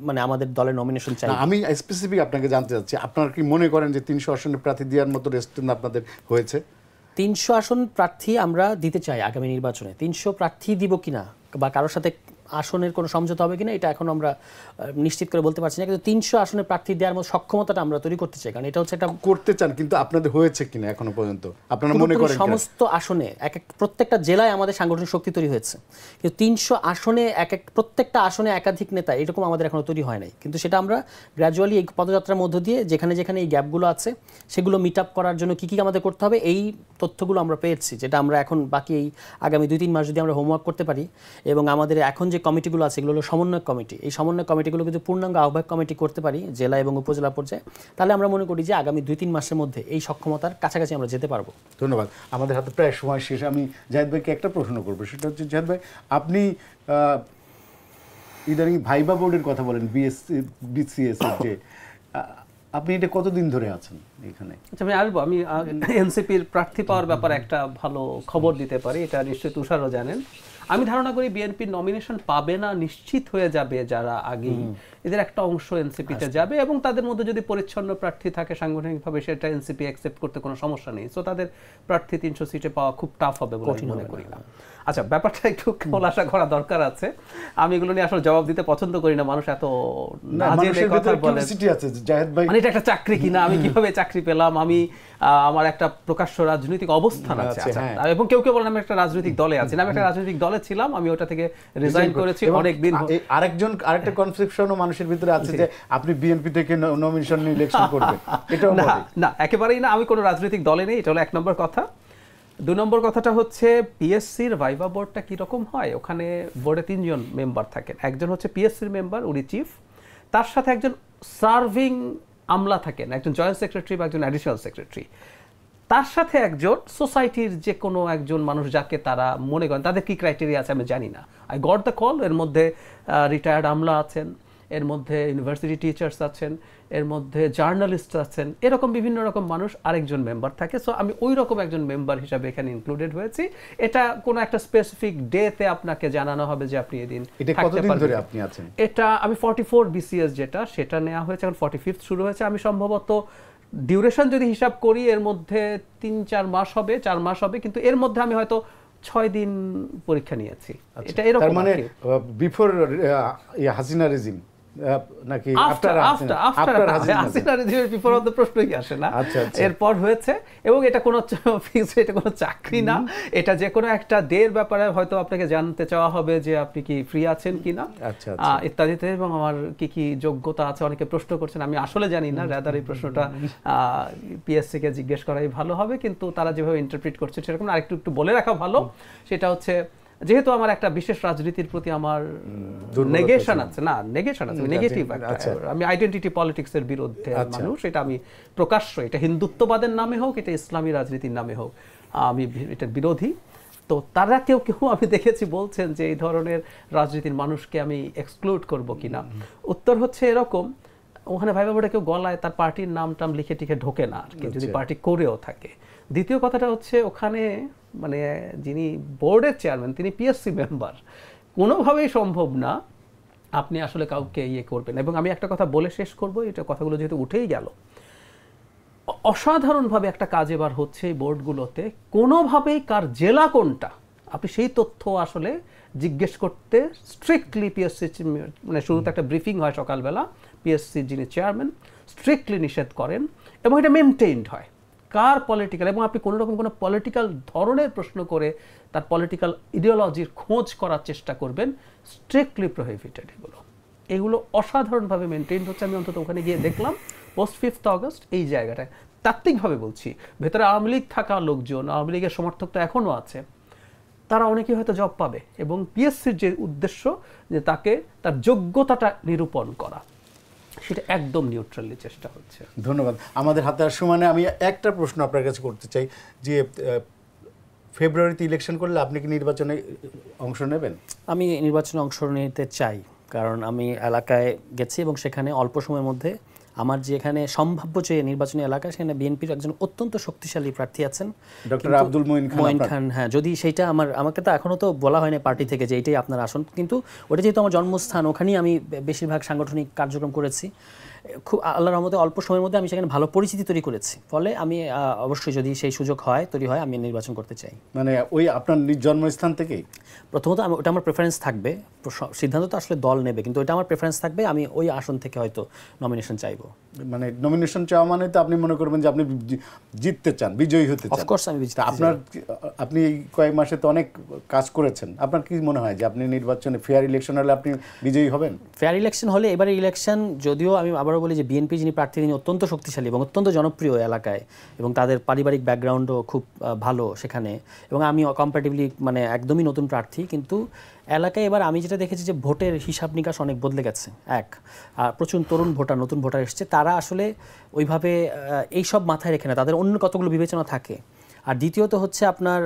মানে আমাদের দলের নমিনেশন চাই।
আমি স্পেসিফিক আপনাকে জানতে চাচ্ছি, আপনারা কি মনে করেন যে 300 আসনের প্রার্থী দেওয়ার মতো স্ট্রেংথ আপনাদের হয়েছে?
300 আসন প্রার্থী আমরা দিতে চাই আগামী নির্বাচনে। 300 প্রার্থী দিব কিনা বা কারোর সাথে আসনের কোনো সমঝোতা হবে কিনা এটা এখন আমরা নিশ্চিত করে বলতে পারছি না, কিন্তু 300 আসনের প্রার্থী দেওয়ার মতো সক্ষমতাটা আমরা তৈরি করতে চাই, কারণ এটা হচ্ছে একটা
করতে চান, কিন্তু আপনাদের হয়েছে কিনা এখনো পর্যন্ত আপনারা মনে করেন?
সমস্ত আসনে প্রত্যেকটা জেলায় আমাদের সাংগঠনিক শক্তি তৈরি হয়েছে, কিন্তু 300 আসনে প্রত্যেকটা আসনে একাধিক নেতা এরকম আমাদের এখনো তৈরি হয় নাই। কিন্তু সেটা আমরা গ্র্যাজুয়ালি এই পদযাত্রার মধ্য দিয়ে যেখানে যেখানে এই গ্যাপগুলো আছে সেগুলো মিট আপ করার জন্য কী কী আমাদের করতে হবে এই তথ্যগুলো আমরা পেয়েছি, যেটা আমরা এখন বাকি এই আগামী 2-3 মাস যদি আমরা হোমওয়ার্ক করতে পারি এবং আমাদের এখন যে কমিটিগুলো আছে এগুলো হলো সমন্বয় কমিটি, এই সমন্বয় কমিটিগুলো কিন্তু পূর্ণাঙ্গ আহ্বায়ক কমিটি করতে পারি জেলা এবং উপজেলা পর্যায়ে, তাহলে আমরা মনে করি যে আগামী 2-3 মাসের মধ্যে এই সক্ষমতার কাছাকাছি আমরা যেতে পারবো।
ধন্যবাদ। আমাদের হাতে প্রায় সময় শেষ। আমি জাহিদ ভাইকে একটা প্রশ্ন করবো, সেটা হচ্ছে জাহিদ ভাই, আপনি ইদানিং ভাইবা বোর্ডের কথা বলেন, বিসিএস, যে আপনি এটা কতদিন ধরে আছেন এখানে?
আচ্ছা, আমি এনসিপির প্রার্থী পাওয়ার ব্যাপারে একটা ভালো খবর দিতে পারি, এটা নিশ্চয়ই তুষারও জানেন। আমি ধারণা করি বিএনপি নমিনেশন পাবে না, নিশ্চিত হয়ে যাবে যারা আগেই, এদের একটা অংশ এনসিপিতে যাবে এবং তাদের মধ্যে যদি পরিচ্ছন্ন প্রার্থী থাকে সাংগঠনিকভাবে সেটা এনসিপি অ্যাকসেপ্ট করতে কোনো সমস্যা নেই। সো তাদের প্রার্থী 300 সিটে পাওয়া খুব টাফ হবে বলে আমি মনে করি না। আচ্ছা, ব্যাপারটা একটু খোলাসা করা দরকার আছে। আমি এগুলো নিয়ে আসলে জবাব দিতে পছন্দ করি না, মানুষ এত না জেনে কথা বলে। মানে এটা একটা চাকরি কিনা, আমি কিভাবে চাকরি পেলাম, আমি আমার একটা প্রকাশ্য রাজনৈতিক অবস্থান আছে, এবং কেউ কেউ বলেন আমি একটা রাজনৈতিক দলে আছি। আমি একটা রাজনৈতিক দলে ছিলাম, আমি ওটা থেকে রিজাইন করেছি অনেকদিন।
আরেকটা কনসেপশনও মানুষের ভিতরে আছে যে আপনি বিএনপি থেকে নমিনেশন নিয়ে ইলেকশন করবেন, এটাও
না, একেবারেই না। আমি কোনো রাজনৈতিক দলে নেই, এটা হলো 1 নম্বর কথা। 2 নম্বর কথাটা হচ্ছে পিএসসির ভাইভা বোর্ডটা কীরকম হয়, ওখানে বোর্ডে 3 জন মেম্বার থাকেন। একজন হচ্ছে পিএসসির মেম্বার, উনি চিফ, তার সাথে একজন সার্ভিং আমলা থাকেন, একজন জয়েন্ট সেক্রেটারি বা একজন অ্যাডিশনাল সেক্রেটারি, তার সাথে একজন সোসাইটির যে কোনো একজন মানুষ যাকে তারা মনে করেন, তাদের কি ক্রাইটেরিয়া আছে আমি জানি না। আই গট দ্য কল, এর মধ্যে রিটায়ার্ড আমলা আছেন, এর মধ্যে ইউনিভার্সিটি টিচার্স আছেন, এর মধ্যে জার্নালিস্ট আছেন, এরকম বিভিন্ন রকম মানুষ আরেকজন মেম্বার থাকে। সো আমি ওই রকম একজন মেম্বার হিসাবে এখানে ইনক্লুডেড হয়েছি। এটা কোনো একটা স্পেসিফিক ডেতে আপনাকে জানানো হবে যে আপনি এদিন থাকতে পারবেন। এটা আমি 44 বিসিএস যেটা, সেটা নেওয়া হয়েছে, এখন 45th শুরু হয়েছে। আমি সম্ভবত ডিউরেশন যদি হিসাব করি এর মধ্যে 3-4 মাস হবে, 4 মাস হবে, কিন্তু এর মধ্যে আমি হয়তো 6 দিন পরীক্ষা নিয়েছি। এটা এরকম
মানে বিফোর হাসিনা রেজিম নাকি আফটার
হাসিনা রেজিমের বিফোর অফ দ্য প্রশ্নই আসে না, এরপর হয়েছে। এবং এটা কোনো ফিক্স, এটা কোনো চাকরি না, এটা যে কোনো একটা ডের ব্যাপারে হয়তো আপনাকে জানতে চাওয়া হবে যে আপনি কি ফ্রি আছেন কিনা ইত্যাদিতে, এবং আমার কি কি যোগ্যতা আছে। অনেকে প্রশ্ন করছেন, আমি আসলে জানি না, রাদার এই প্রশ্নটা পিএসসি কে জিজ্ঞেস করাই ভালো হবে, কিন্তু তারা যেভাবে ইন্টারপ্রিট করছে সেরকম আরেকটু একটু বলে রাখা ভালো। সেটা হচ্ছে যেহেতু আমার একটা বিশেষ রাজনীতির প্রতি আমার নেগেশন আছে, নেগেটিভ, আমি আইডেন্টিটি পলিটিক্সের বিরুদ্ধে মানুষ, এটা আমি প্রকাশ্য, এটা হিন্দুত্ববাদের নামে হোক, এটা ইসলামী রাজনীতির নামে হোক, আমি এটার বিরোধী। তো তারা কেউ আমি দেখেছি বলছেন যে এই ধরনের রাজনীতির মানুষকে আমি এক্সক্লুড করব কিনা। উত্তর হচ্ছে এরকম, ওখানে ভাইবা বোর্ডে কেউ গলায় তার পার্টির নাম টাম লিখে টিখে ঢোকে না আর কি, যদি পার্টি করেও থাকে। দ্বিতীয় কথাটা হচ্ছে ওখানে মানে যিনি বোর্ডের চেয়ারম্যান তিনি পিএসসি মেম্বার, কোনোভাবেই সম্ভব না আপনি আসলে কাউকে ইয়ে করবেন। এবং আমি একটা কথা বলে শেষ করব, এটা কথাগুলো যেহেতু উঠেই গেল, অসাধারণভাবে একটা কাজ এবার হচ্ছে এই বোর্ডগুলোতে, কোনোভাবেই কার জেলা কোনটা আপনি সেই তথ্য আসলে জিজ্ঞেস করতে স্ট্রিক্টলি পিএসসি, মানে শুরুতে একটা ব্রিফিং হয় সকালবেলা, পিএসসি যিনি চেয়ারম্যান স্ট্রিক্টলি নিষেধ করেন, এবং এটা মেনটেইনড হয় কার পলিটিক্যাল, এবং আপনি কোনো রকম কোনো পলিটিক্যাল ধরনের প্রশ্ন করে তার পলিটিক্যাল ইডিওলজির খোঁজ করার চেষ্টা করবেন, স্ট্রিক্টলি প্রহিবিটেড। এগুলো অসাধারণভাবে মেনটেইন হচ্ছে। আমি অন্তত ওখানে গিয়ে দেখলাম পোস্ট 5th অগস্ট এই জায়গাটায়, তাত্ত্বিকভাবে বলছি, ভেতরে আওয়ামী লীগ থাকা লোকজন, আওয়ামী লীগের সমর্থক তো এখনও আছে, তারা অনেকেই হয়তো জব পাবে, এবং পিএসসির যে উদ্দেশ্য যে তাকে তার যোগ্যতাটা নিরূপণ করা, সেটা একদম নিউট্রালি চেষ্টা হচ্ছে।
ধন্যবাদ। আমাদের হাতে আর সময় নেই, আমি একটা প্রশ্ন আপনার কাছে করতে চাই যে ফেব্রুয়ারিতে ইলেকশন করলে আপনি কি নির্বাচনে অংশ নেবেন?
আমি নির্বাচনে অংশ নিতে চাই, কারণ আমি এলাকায় গেছি এবং সেখানে অল্প সময়ের মধ্যে আমার যে এখানে সম্ভাব্য যে নির্বাচনী এলাকা, সেখানে বিএনপির একজন অত্যন্ত শক্তিশালী প্রার্থী আছেন,
ডক্টর আব্দুল মঈন
খান। হ্যাঁ, যদি সেইটা আমাকে তো এখনও তো বলা হয়নি পার্টি থেকে যে এইটাই আপনার আসন, কিন্তু ওটা যেহেতু আমার জন্মস্থান, ওখানেই আমি বেশিরভাগ সাংগঠনিক কার্যক্রম করেছি, খুব আল্লাহর রহমতে অল্প সময়ের মধ্যে আমি সেখানে ভালো পরিচিতি তৈরি করেছি। ফলে আমি অবশ্যই যদি সেই সুযোগ তৈরি হয়, আমি নির্বাচন করতে চাই।
মানে ওই আপনার জন্মস্থান থেকেই?
প্রথমত ওটা আমার প্রেফারেন্স থাকবে, সিদ্ধান্ত তো আসলে দল নেবে, কিন্তু ওটা আমার প্রেফারেন্স থাকবে, আমি ওই আসন থেকে হয়তো নমিনেশন চাইবো।
মানে নমিনেশন চাওয়া মানে তো আপনি মনে করবেন যে আপনি জিততে চান, বিজয়ী হতে চান।
অফকোর্স আমি বিজয়ী।
আপনি এই কয়েক মাসে তো অনেক কাজ করেছেন, আপনার কি মনে হয় যে আপনি নির্বাচনে ফেয়ার ইলেকশন হলে আপনি বিজয়ী হবেন?
ফেয়ার ইলেকশন হলে, এবারে ইলেকশন যদিও আমি আবারও বলি যে বিএনপি যিনি প্রার্থী তিনি অত্যন্ত শক্তিশালী এবং অত্যন্ত জনপ্রিয় এলাকায়, এবং তাদের পারিবারিক ব্যাকগ্রাউন্ডও খুব ভালো সেখানে, এবং আমি কম্পারেটিভলি মানে একদমই নতুন প্রার্থী, কিন্তু এলাকায় এবার আমি যেটা দেখেছি যে ভোটের হিসাব নিকাশ অনেক বদলে গেছে। প্রচুর তরুণ ভোটার, নতুন ভোটার এসছে, তারা আসলে ওইভাবে এইসব মাথায় রেখে না, তাদের অন্য কতগুলো বিবেচনা থাকে। আর দ্বিতীয়ত হচ্ছে আপনার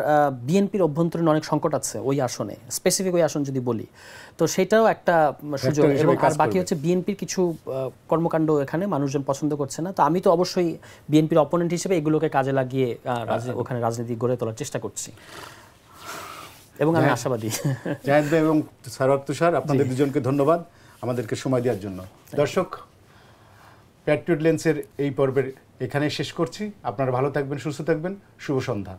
বিএনপির অভ্যন্তরীণ অনেক সংকট আছে ওই আসনে, স্পেসিফিক ওই আসন যদি বলি, তো সেটাও একটা সুযোগ। এবং আর বাকি হচ্ছে বিএনপির কিছু কর্মকাণ্ড এখানে মানুষজন পছন্দ করছে না, তো আমি তো অবশ্যই বিএনপির অপোনেন্ট হিসেবে এগুলোকে কাজে লাগিয়ে ওখানে রাজনীতি গড়ে তোলার চেষ্টা করছি। এবং আমি আশাবাদী।
জাহিদ ভাই এবং সারোয়ার তুষার, আপনাদের দুজনকে ধন্যবাদ আমাদেরকে সময় দেওয়ার জন্য। দর্শক, প্যাট্রিয়ট লেন্সের এই পর্বের এখানেই শেষ করছি। আপনারা ভালো থাকবেন, সুস্থ থাকবেন। শুভ সন্ধ্যা।